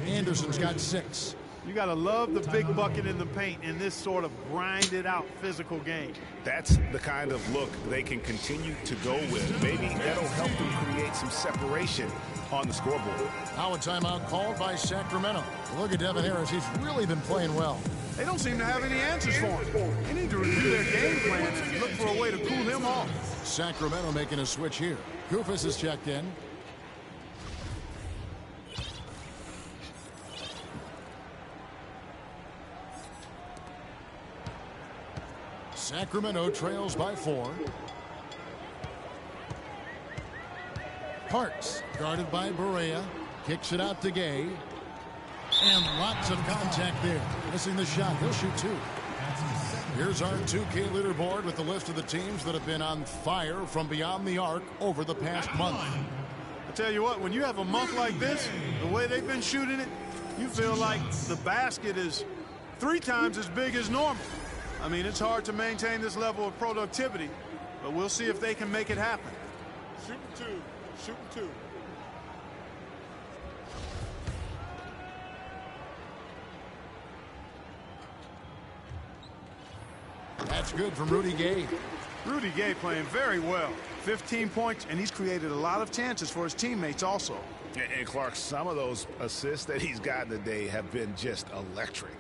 Anderson's got 6. You got to love the big bucket in the paint in this sort of grinded out physical game. That's the kind of look they can continue to go with. Maybe that'll help them create some separation on the scoreboard. Now a timeout called by Sacramento. Look at Devin Harris. He's really been playing well. They don't seem to have any answers for him. They need to review their game plans and look for a way to cool him off. Sacramento making a switch here. Koufos is checked in. Sacramento trails by 4. Parks guarded by Barea. Kicks it out to Gay. And lots of contact there. Missing the shot. He'll shoot 2. Here's our 2K leaderboard with the list of the teams that have been on fire from beyond the arc over the past month. I tell you what, when you have a month like this, the way they've been shooting it, you feel like the basket is 3 times as big as normal. I mean, it's hard to maintain this level of productivity, but we'll see if they can make it happen. Shooting 2. Shooting 2. That's good from Rudy Gay. Rudy Gay playing very well. 15 points, and he's created a lot of chances for his teammates also. And Clark, some of those assists that he's gotten today have been just electric.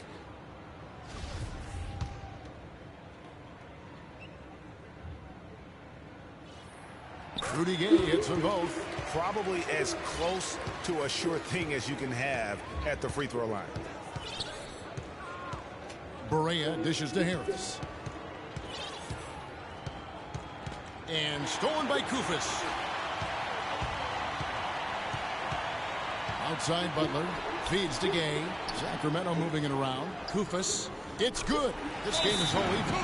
Rudy Gay hits them both. Probably as close to a sure thing as you can have at the free throw line. Barea dishes to Harris. And stolen by Koufos. Outside Butler. Feeds to Gay. Sacramento moving it around. Koufos. It's good. This game is all even.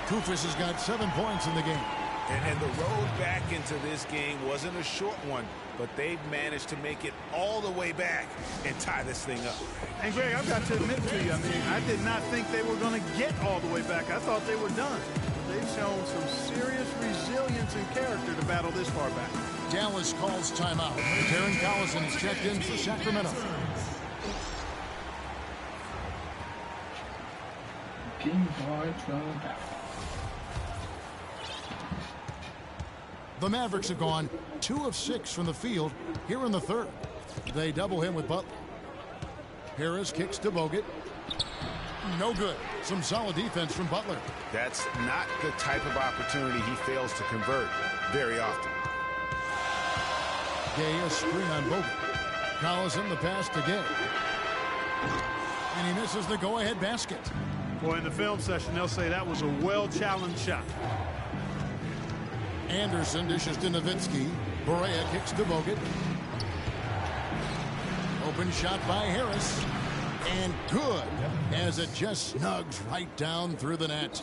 Koufos has got 7 points in the game. And the road back into this game wasn't a short one, but they've managed to make it all the way back and tie this thing up. And Greg, I've got to admit to you, I mean, I did not think they were going to get all the way back. I thought they were done. They've shown some serious resilience and character to battle this far back. Dallas calls timeout. Darren Collison is checked in for Sacramento. The Mavericks have gone 2 of 6 from the field here in the third. They double him with Butler. Harris kicks to Bogut. No good. Some solid defense from Butler. That's not the type of opportunity he fails to convert very often. Gay, a screen on Bogut. Collison, the pass to Gay. And he misses the go-ahead basket. Boy, in the film session, they'll say that was a well-challenged shot. Anderson dishes to Nowitzki. Barea kicks to Bogut. Open shot by Harris. And good, as it just snugs right down through the net.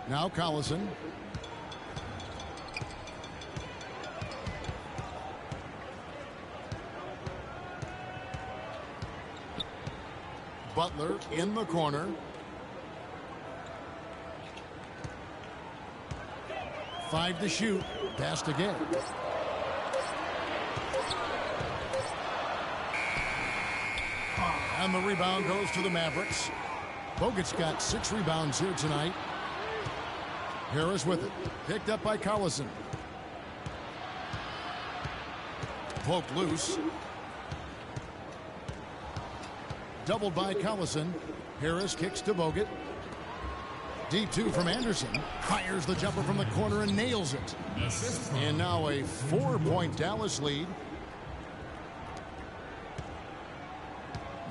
Now Collison. Butler in the corner. Five to shoot. Passed again. And the rebound goes to the Mavericks. Bogut's got 6 rebounds here tonight. Harris with it. Picked up by Collison. Poked loose. Doubled by Collison. Harris kicks to Bogut. Deep 2 from Anderson. Fires the jumper from the corner and nails it. And now a 4-point Dallas lead.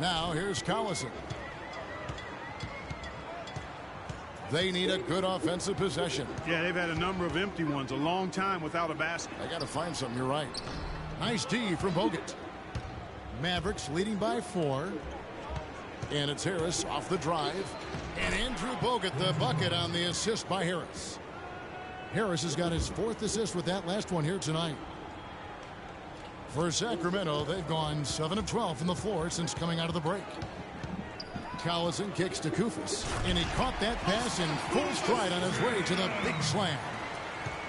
Now here's Collison. They need a good offensive possession. Yeah, they've had a number of empty ones, a long time without a basket. I got to find something. You're right. Nice D from Bogut. Mavericks leading by 4. And it's Harris off the drive. And Andrew Bogut the bucket on the assist by Harris. Harris has got his 4th assist with that last one here tonight. For Sacramento, they've gone 7 of 12 from the floor since coming out of the break. Collison kicks to Koufos, and he caught that pass in full stride on his way to the big slam.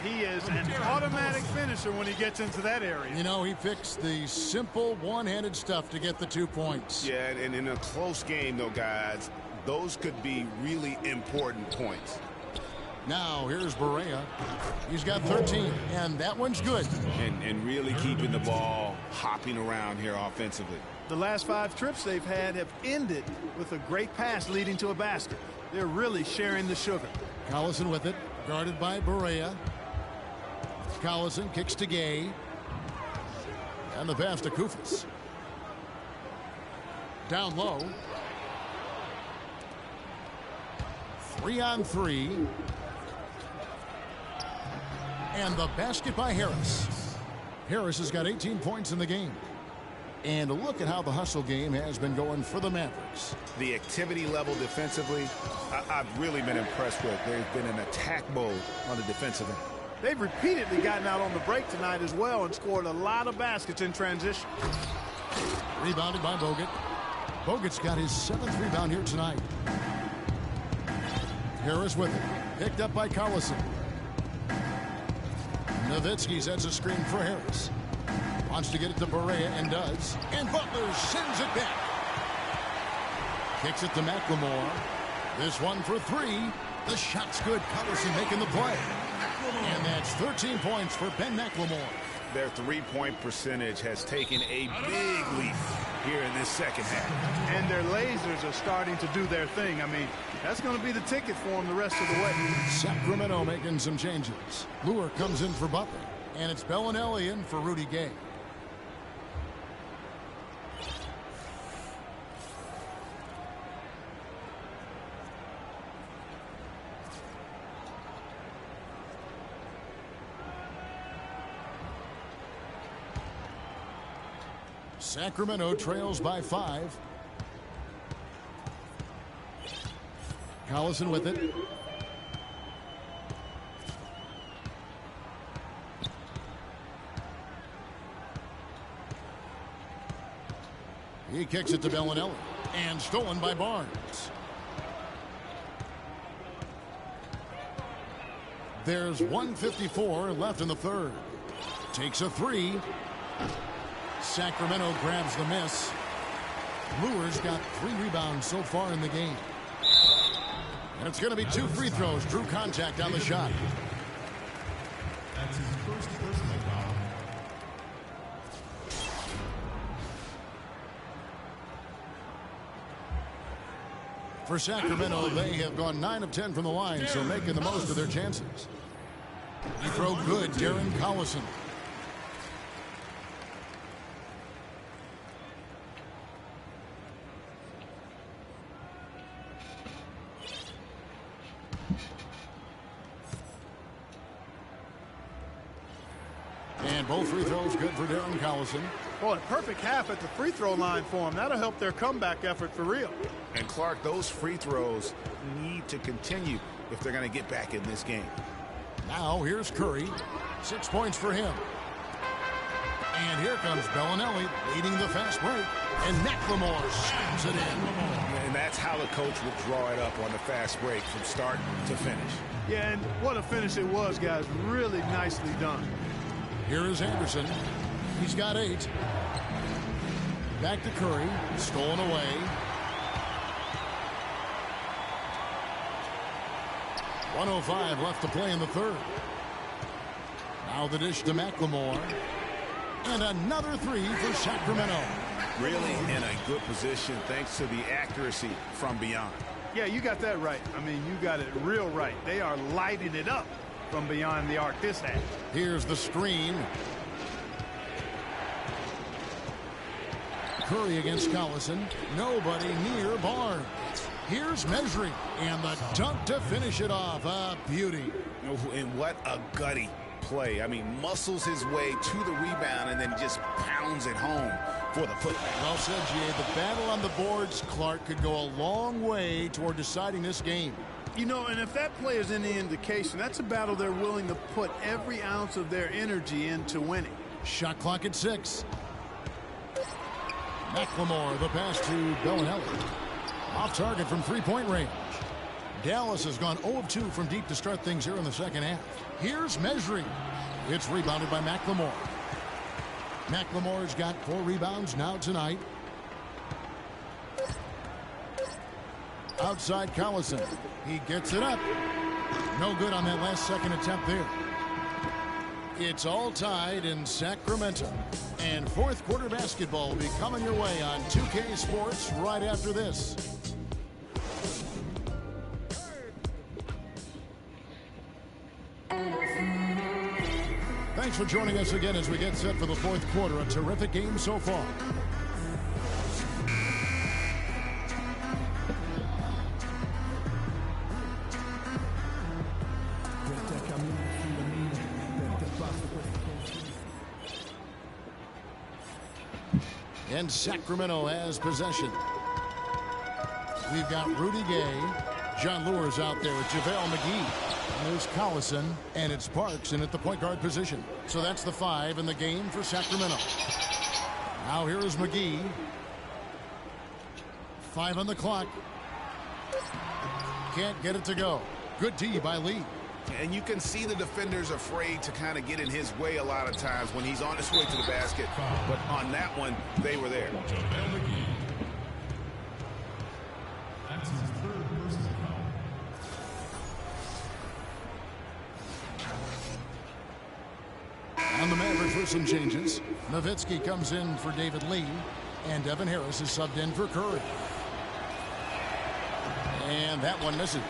He is an automatic finisher when he gets into that area. You know, he fixed the simple one-handed stuff to get the 2 points. Yeah, and in a close game, though, guys, those could be really important points. Now, here's Barea. He's got 13, and that one's good. And really keeping the ball hopping around here offensively. The last 5 trips they've had have ended with a great pass leading to a basket. They're really sharing the sugar. Collison with it, guarded by Barea. Collison kicks to Gay. And the pass to Koufos. Down low. 3-on-3. And the basket by Harris. Harris has got 18 points in the game. And look at how the hustle game has been going for the Mavericks. The activity level defensively, I've really been impressed with. They've been in attack mode on the defensive end. They've repeatedly gotten out on the break tonight as well and scored a lot of baskets in transition. Rebounded by Bogut. Bogut's got his 7th rebound here tonight. Harris with it. Picked up by Collison. Nowitzki sets a screen for Harris. Wants to get it to Barea and does. And Butler sends it back. Kicks it to McLemore. This one for 3. The shot's good. Collison making the play. And that's 13 points for Ben McLemore. Their 3-point percentage has taken a big leap here in this second half. And their lasers are starting to do their thing. I mean, that's going to be the ticket for them the rest of the way. Sacramento making some changes. Lure comes in for Butler. And it's Bellinelli in for Rudy Gay. Sacramento trails by 5. Collison with it. He kicks it to Bellinelli. And stolen by Barnes. There's 1:54 left in the third. Takes a 3. Sacramento grabs the miss. Lure's got 3 rebounds so far in the game. And it's going to be 2 free throws. Drew contact on the shot. That's his first personal foul. For Sacramento, they have gone 9 of 10 from the line, so making the most of their chances. He throw good, Darren Collison. And both free throws good for Darren Collison. Boy, a perfect half at the free throw line for him. That'll help their comeback effort for real. And Clark, those free throws need to continue if they're going to get back in this game. Now here's Curry. 6 points for him. And here comes Bellinelli leading the fast break. And McLemore slams it in. And that's how the coach will draw it up on the fast break from start to finish. Yeah, and what a finish it was, guys. Really nicely done. Here is Anderson. He's got 8. Back to Curry. Stolen away. .105 left to play in the third. Now the dish to McLemore. And another 3 for Sacramento. Really in a good position thanks to the accuracy from beyond. Yeah, you got that right. I mean, you got it real right. They are lighting it up from beyond the arc this half. Here's the screen. Curry against Collison. Nobody near Barnes. Here's Mesri. And the dunk to finish it off. A beauty. And what a gutty play. I mean, muscles his way to the rebound and then just pounds it home for the putback. Well said, G.A. The battle on the boards, Clark, could go a long way toward deciding this game. You know, and if that play is any indication, that's a battle they're willing to put every ounce of their energy into winning. Shot clock at 6. McLemore, the pass to Bellinelli. Off target from three-point range. Dallas has gone 0 of 2 from deep to start things here in the second half. Here's Mesri. It's rebounded by McLemore. McLemore's got 4 rebounds now tonight. Outside Collison. He gets it up. No good on that last second attempt there. It's all tied in Sacramento. And fourth quarter basketball will be coming your way on 2K Sports right after this. Thanks for joining us again as we get set for the fourth quarter. A terrific game so far. And Sacramento has possession. We've got Rudy Gay. John Lure's out there with JaVale McGee. And there's Collison, and it's Parks in at the point guard position. So that's the 5 in the game for Sacramento. Now here is McGee. 5 on the clock. Can't get it to go. Good D by Lee. And you can see the defenders afraid to kind of get in his way a lot of times when he's on his way to the basket. But on that one, they were there. That's his third personal foul. On the Mavericks with some changes. Nowitzki comes in for David Lee. And Devin Harris is subbed in for Curry. And that one misses.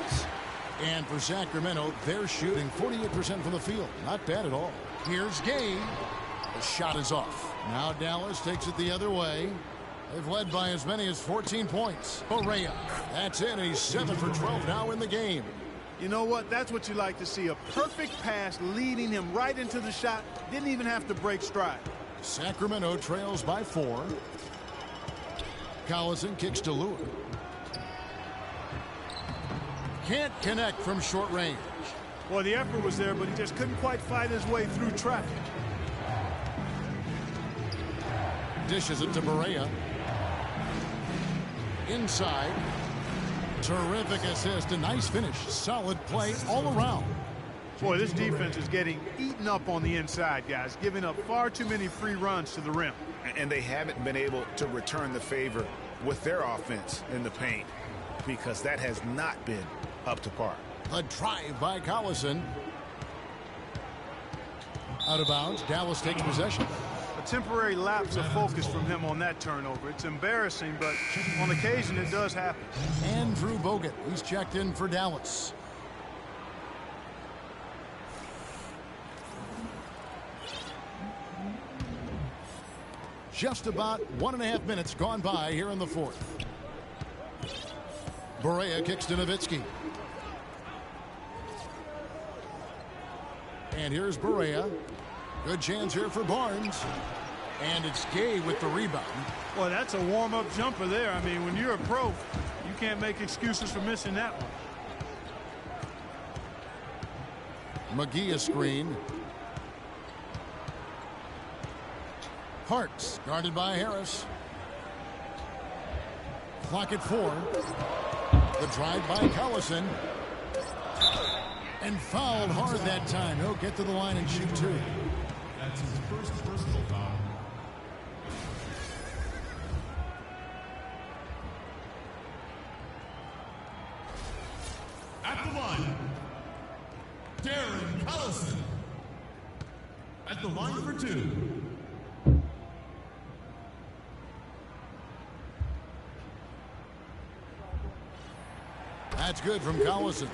And for Sacramento, they're shooting 48% from the field. Not bad at all. Here's Gay. The shot is off. Now Dallas takes it the other way. They've led by as many as 14 points. Correa. That's it. And he's 7 for 12 now in the game. You know what? That's what you like to see. A perfect pass leading him right into the shot. Didn't even have to break stride. Sacramento trails by 4. Collison kicks to Lure. Can't connect from short range. Well, the effort was there, but he just couldn't quite fight his way through traffic. Dishes it to Barea. Inside. Terrific assist. A nice finish. Solid play all around. Boy, this defense is getting eaten up on the inside, guys. Giving up far too many free runs to the rim. And they haven't been able to return the favor with their offense in the paint because that has not been up to par. A drive by Collison. Out of bounds. Dallas takes possession. A temporary lapse of focus from him on that turnover. It's embarrassing, but on occasion it does happen. Andrew Bogut, he's checked in for Dallas. Just about 1.5 minutes gone by here in the fourth. Barea kicks to Nowitzki. And here's Barea. Good chance here for Barnes. And it's Gay with the rebound. Well, that's a warm-up jumper there. I mean, when you're a pro, you can't make excuses for missing that one. McGee a screen. Parks guarded by Harris. Clock at 4. The drive by Collison. And fouled hard that time. He'll get to the line and shoot 2. That's his first personal foul. At the line, Darren Collison. At the line for 2. That's good from Collison.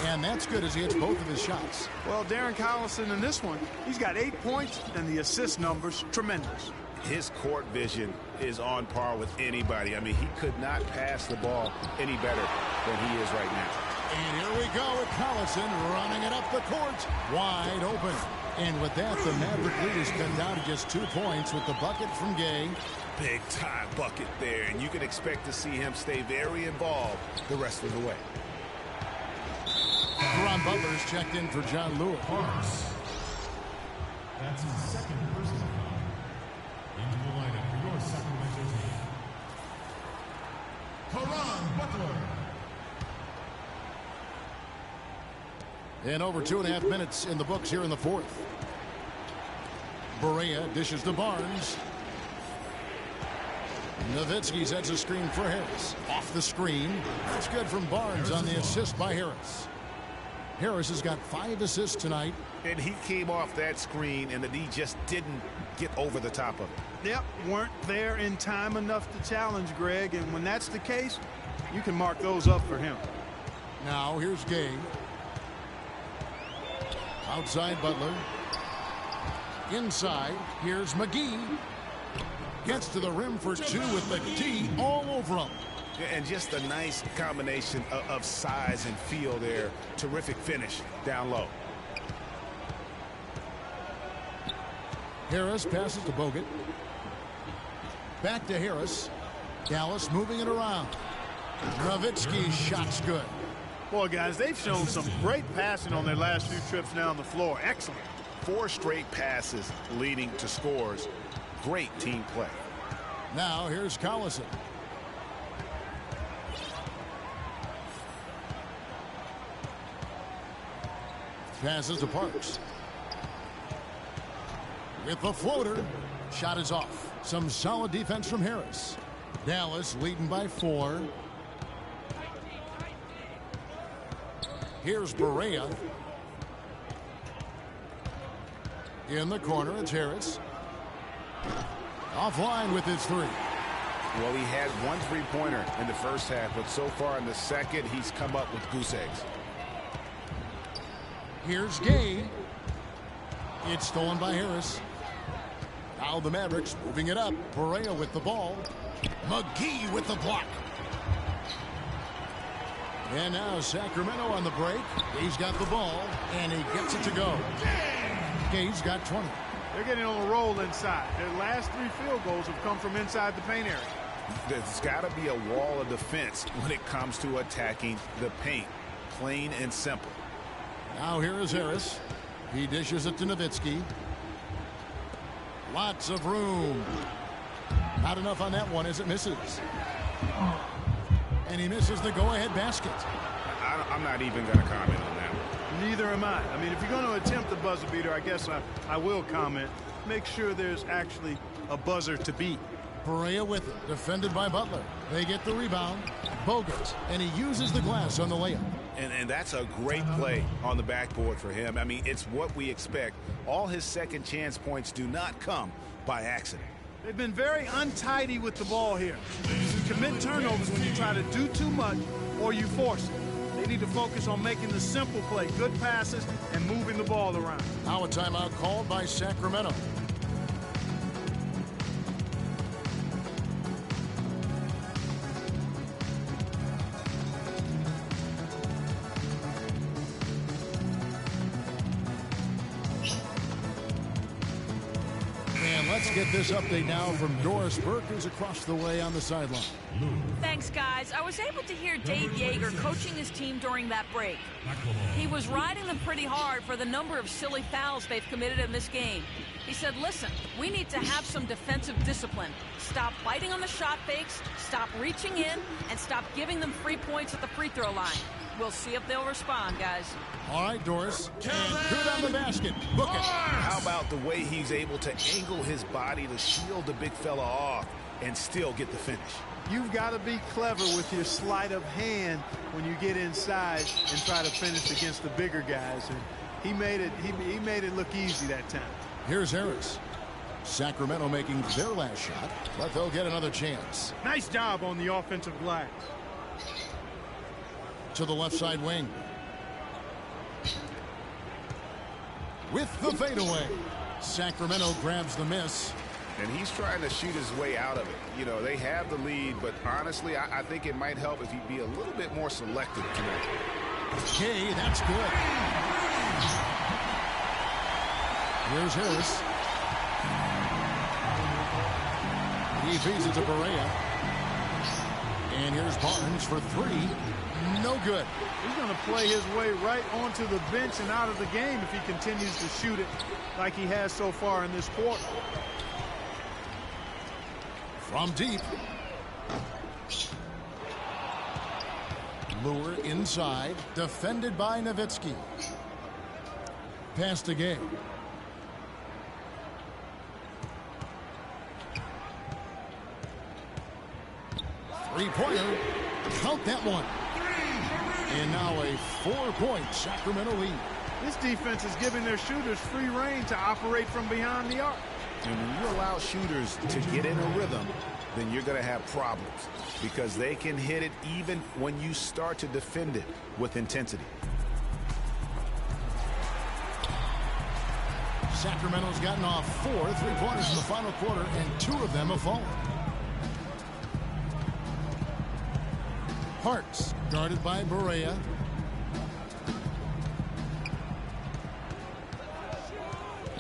And that's good as he hits both of his shots. Well, Darren Collison in this one, he's got 8 points, and the assist numbers tremendous. His court vision is on par with anybody. I mean, he could not pass the ball any better than he is right now. And here we go with Collison running it up the court. Wide open. And with that, the Maverick lead is cut down to just 2 points with the bucket from Gay. Big time bucket there, and you can expect to see him stay very involved the rest of the way. Ron Butler's checked in for John Lewis. Parks. That's his second personal foul. Into the lineup for your Sacramento team. Caron Butler. And over 2.5 minutes in the books here in the fourth. Barea dishes to Barnes. Nowitzki sets a screen for Harris. Off the screen. That's good from Barnes on the assist by Harris. Harris has got 5 assists tonight. And he came off that screen, and the D just didn't get over the top of it. Yep, weren't there in time enough to challenge Greg, and when that's the case, you can mark those up for him. Now here's Gay. Outside Butler. Inside, here's McGee. Gets to the rim for 2 with the D all over him. And just a nice combination of size and feel there. Terrific finish down low. Harris passes to Bogut. Back to Harris. Dallas moving it around. Nowitzki's shot's good. Boy, guys, they've shown some great passing on their last few trips down the floor. Excellent. 4 straight passes leading to scores. Great team play. Now here's Collison. Passes to Parks. With the floater. Shot is off. Some solid defense from Harris. Dallas leading by 4. Here's Barea. In the corner, it's Harris. Offline with his 3. Well, he had 1 3-pointer in the first half, but so far in the second, he's come up with goose eggs. Here's Gay. It's stolen by Harris. Now the Mavericks moving it up. Barea with the ball. McGee with the block. And now Sacramento on the break. Gay's got the ball, and he gets it to go. Gay's got 20. They're getting on a roll inside. Their last 3 field goals have come from inside the paint area. There's got to be a wall of defense when it comes to attacking the paint. Plain and simple. Now here is Harris. He dishes it to Nowitzki. Lots of room. Not enough on that one as it misses. And he misses the go-ahead basket. I'm not even going to comment on that one. Neither am I. I mean, if you're going to attempt a buzzer beater, I guess I will comment. Make sure there's actually a buzzer to beat. Barea with it, defended by Butler. They get the rebound. Bogut, and he uses the glass on the layup. And that's a great play on the backboard for him. I mean, it's what we expect. All his second chance points do not come by accident. They've been very untidy with the ball here. You commit turnovers when you try to do too much or you force it. They need to focus on making the simple play, good passes, and moving the ball around. Now a timeout called by Sacramento. Let's get this update now from Doris Burke, who's across the way on the sideline. Thanks, guys. I was able to hear Dave Yeager coaching his team during that break. He was riding them pretty hard for the number of silly fouls they've committed in this game. He said, listen, we need to have some defensive discipline. Stop fighting on the shot fakes, stop reaching in, and stop giving them free points at the free throw line. We'll see if they'll respond, guys. All right, Doris. And good on the basket. Book it. How about the way he's able to angle his body to shield the big fella off and still get the finish? You've got to be clever with your sleight of hand when you get inside and try to finish against the bigger guys. And he made it look easy that time. Here's Harris. Sacramento making their last shot, but they'll get another chance. Nice job on the offensive glass. To the left side wing. With the fadeaway. Sacramento grabs the miss. And he's trying to shoot his way out of it. You know, they have the lead, but honestly, I think it might help if he'd be a little bit more selective tonight. Okay, that's good. Here's Harris. He feeds it to Barea. And here's Barnes for three. No good. He's going to play his way right onto the bench and out of the game if he continues to shoot it like he has so far in this quarter. From deep. Lure inside. Defended by Nowitzki. Pass to Gay. Three-pointer. Count that one. And now a 4-point Sacramento lead. This defense is giving their shooters free rein to operate from behind the arc. And when you allow shooters to get in a rhythm, then you're going to have problems because they can hit it even when you start to defend it with intensity. Sacramento's gotten off 4 3-pointers in the final quarter, and 2 of them have fallen. Parks, guarded by Barea.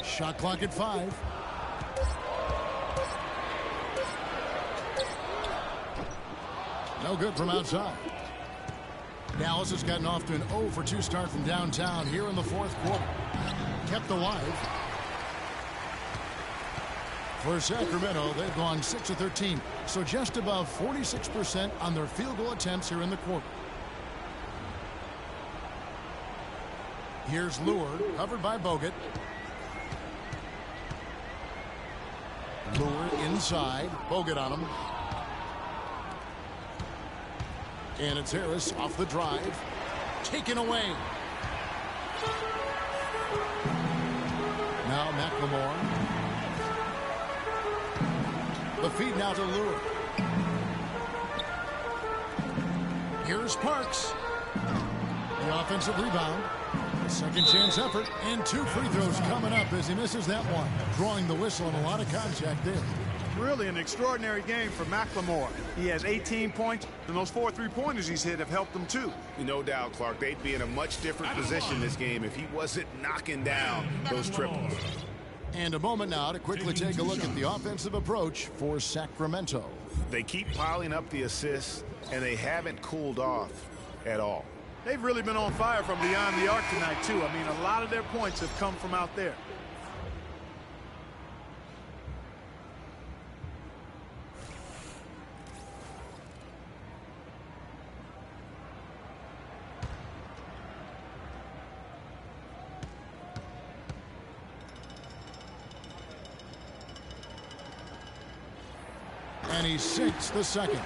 Shot clock at 5. No good from outside. Dallas has gotten off to an 0 for 2 start from downtown here in the fourth quarter. Kept alive. For Sacramento, they've gone 6 of 13, so just above 46% on their field goal attempts here in the quarter. Here's Lure, covered by Bogut. Lure inside, Bogut on him. And it's Harris off the drive. Taken away. Now McLemore. The feed now to Lure. Here's Parks. The offensive rebound. Second chance effort. And 2 free throws coming up as he misses that one. Drawing the whistle and a lot of contact there. Really an extraordinary game for McLemore. He has 18 points, and those 4 3-pointers he's hit have helped him too. No doubt, Clark. They'd be in a much different position this game if he wasn't knocking down those triples. And a moment now to quickly take a look at the offensive approach for Sacramento. They keep piling up the assists, and they haven't cooled off at all. They've really been on fire from beyond the arc tonight, too. I mean, a lot of their points have come from out there. And he sinks the second.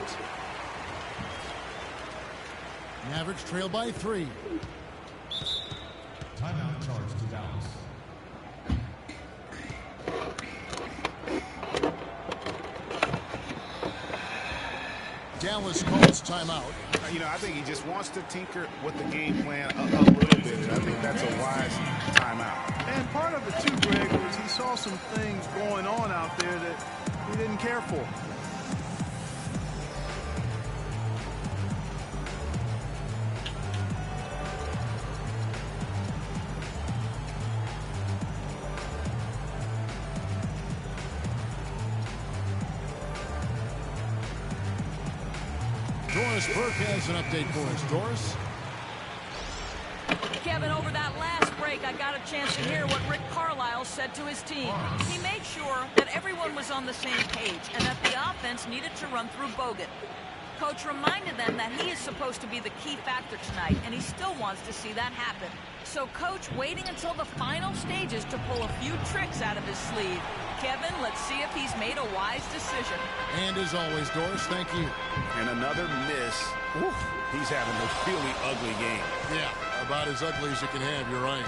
Mavericks trail by 3. Timeout charge to Dallas. Dallas calls timeout. You know, I think he just wants to tinker with the game plan a little bit. I think that's a wise timeout. And part of it too, Greg, was he saw some things going on out there that he didn't care for. Doris Burke has an update for us. Doris? Kevin, over that last break, I got a chance to hear what Rick Carlisle said to his team. He made sure that everyone was on the same page and that the offense needed to run through Bogut. Coach reminded them that he is supposed to be the key factor tonight, and he still wants to see that happen. So Coach waiting until the final stages to pull a few tricks out of his sleeve. Kevin, let's see if he's made a wise decision. And as always, Doris, thank you. And another miss. Oof, he's having a really ugly game. Yeah, about as ugly as you can have, you're right.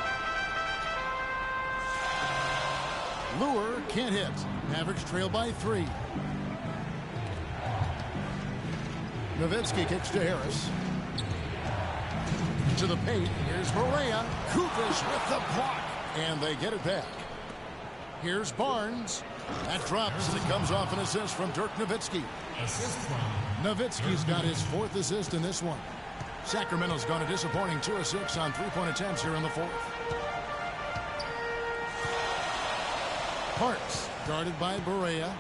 Lure can't hit. Mavericks trail by 3. Nowitzki kicks to Harris. To the paint. Here's Barea. Kukoc with the block. And they get it back. Here's Barnes. That drops, and it comes off an assist from Dirk Nowitzki. Nowitzki's got his 4th assist in this one. Sacramento's gone a disappointing 2 of 6 on 3-point attempts here in the 4th. Parks, guarded by Barea.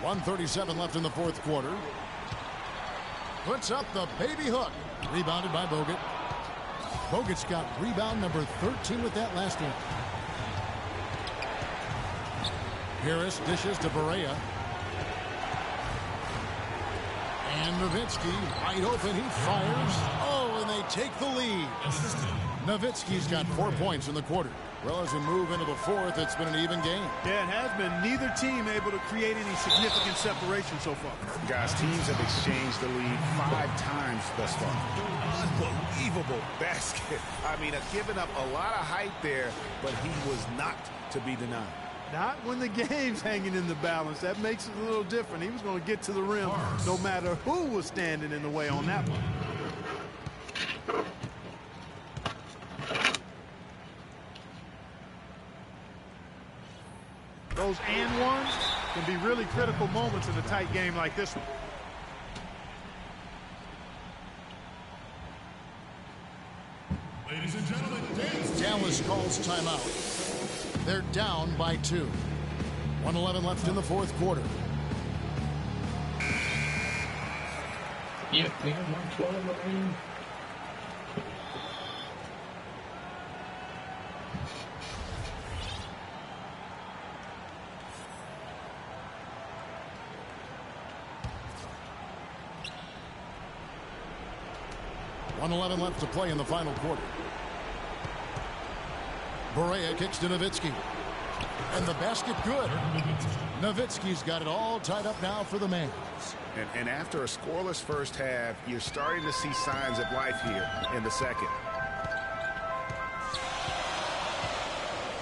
1:37 left in the 4th quarter. Puts up the baby hook. Rebounded by Bogut. Bogut's got rebound number 13 with that last one. Harris dishes to Barea. And Nowitzki wide open. He fires. Oh, and they take the lead. Nowitzki's got 4 points in the quarter. Well, as we move into the 4th, it's been an even game. Yeah, it has been. Neither team able to create any significant separation so far. Guys, teams have exchanged the lead 5 times thus far. Unbelievable basket. I mean, giving up a lot of height there, but he was not to be denied. Not when the game's hanging in the balance. That makes it a little different. He was going to get to the rim no matter who was standing in the way on that one. Those and ones can be really critical moments in a tight game like this one. Ladies and gentlemen, Dallas calls timeout. They're down by 2. 1:11 left in the 4th quarter. Yep, we have 1:12 remaining. .11 left to play in the final quarter. Barea kicks to Nowitzki. And the basket good. Nowitzki's got it all tied up now for the Mavs. And after a scoreless first half, you're starting to see signs of life here in the second.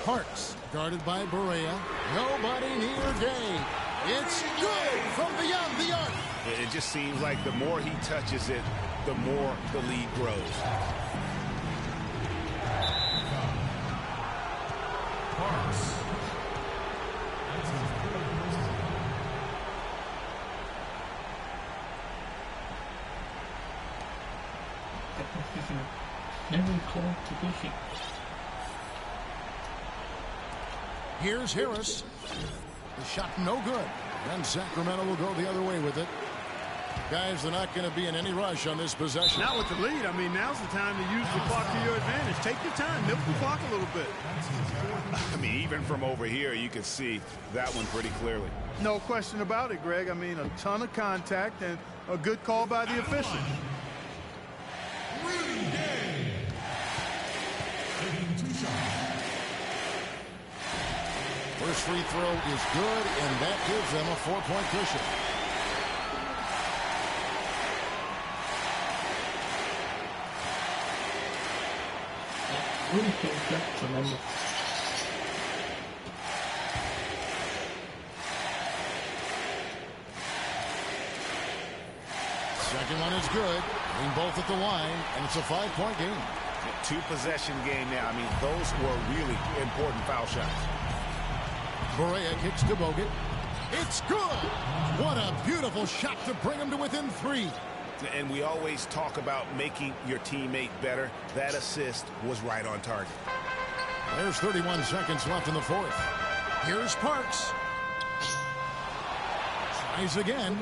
Parks, guarded by Barea. Nobody near Gay. It's good from beyond the arc. It just seems like the more he touches it, the more the lead grows. Parks. Here's Harris. The shot no good. And Sacramento will go the other way with it. Guys, they're not going to be in any rush on this possession. Not with the lead. I mean, now's the time to use the clock to your advantage. Take your time. Milk the clock a little bit. I mean, even from over here, you can see that one pretty clearly. No question about it, Greg. I mean, a ton of contact and a good call by the official. Rudy Gay. Taking 2 shots. First free throw is good, and that gives them a 4-point cushion. Really think that's tremendous. Second one is good. Being both at the line, and it's a 5-point game. Two-possession game now. I mean, those were really important foul shots. Barea kicks to Bogut. It's good. What a beautiful shot to bring him to within 3. And we always talk about making your teammate better. That assist was right on target. There's 31 seconds left in the fourth. Here's Parks. Tries again.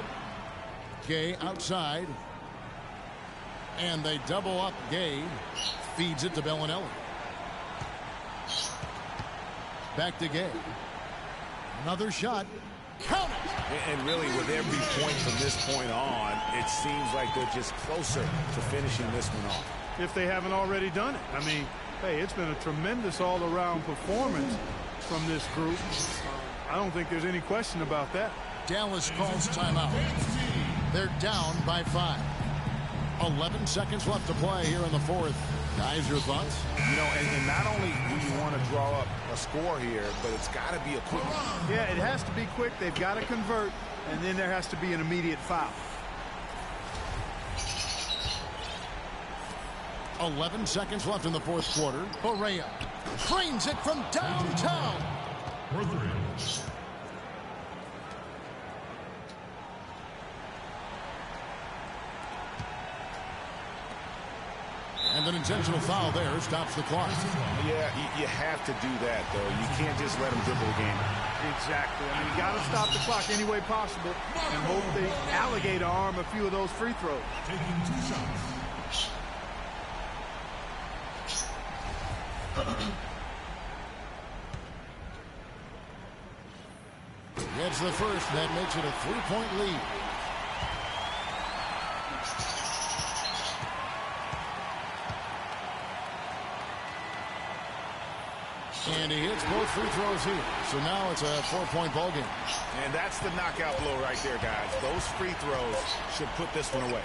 Gay outside. And they double up Gay. Feeds it to Bellinelli. Back to Gay. Another shot. Count it! And really, with every point from this point on, it seems like they're just closer to finishing this one off. If they haven't already done it. I mean, hey, it's been a tremendous all-around performance from this group. I don't think there's any question about that. Dallas calls timeout. They're down by 5. 11 seconds left to play here in the fourth. Guys, your thoughts? You know, and not only do you want to draw up a score here, but it's got to be a quick one. Yeah, it has to be quick. They've got to convert, and then there has to be an immediate foul. 11 seconds left in the fourth quarter. Barea cranes it from downtown. And an intentional foul there stops the clock. Yeah, you have to do that, though. You can't just let them dribble the game. Exactly. I mean, you got to stop the clock any way possible and hope the alligator arm a few of those free throws. Taking 2 shots. Gets the first. That makes it a 3-point lead. And he hits both free throws here. So now it's a 4-point ball game. And that's the knockout blow right there, guys. Those free throws should put this one away.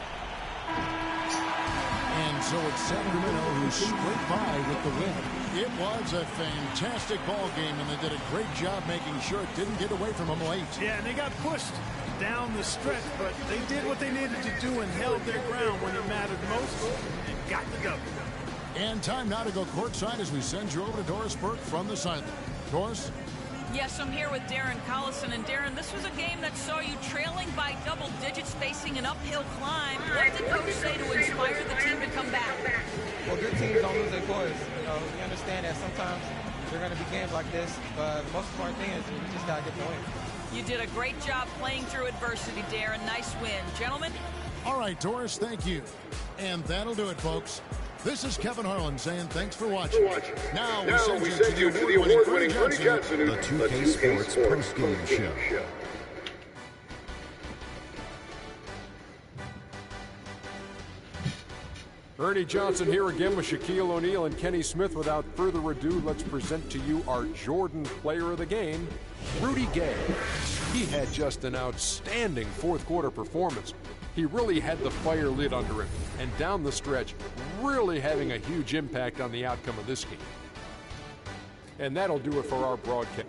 And so it's Sacramento who scraped by with the win. It was a fantastic ball game, and they did a great job making sure it didn't get away from them late. Yeah, and they got pushed down the stretch, but they did what they needed to do and held their ground when it mattered most and got the W. And time now to go courtside as we send you over to Doris Burke from the sideline. Doris? Yes, I'm here with Darren Collison. And Darren, this was a game that saw you trailing by double digits, facing an uphill climb. What did Coach say to inspire the team to come back? Well, good teams don't lose their poise. You know, we understand that sometimes there are going to be games like this, but the most important thing is we just got to get the win. You did a great job playing through adversity, Darren. Nice win. Gentlemen? All right, Doris, thank you. And that'll do it, folks. This is Kevin Harlan saying thanks for watching. Now we send you to the award-winning Ernie Johnson, the 2K Sports post-game show. Ernie Johnson here again with Shaquille O'Neal and Kenny Smith. Without further ado, let's present to you our Jordan Player of the Game, Rudy Gay. He had just an outstanding fourth quarter performance. He really had the fire lit under him, and down the stretch, really having a huge impact on the outcome of this game. And that'll do it for our broadcast.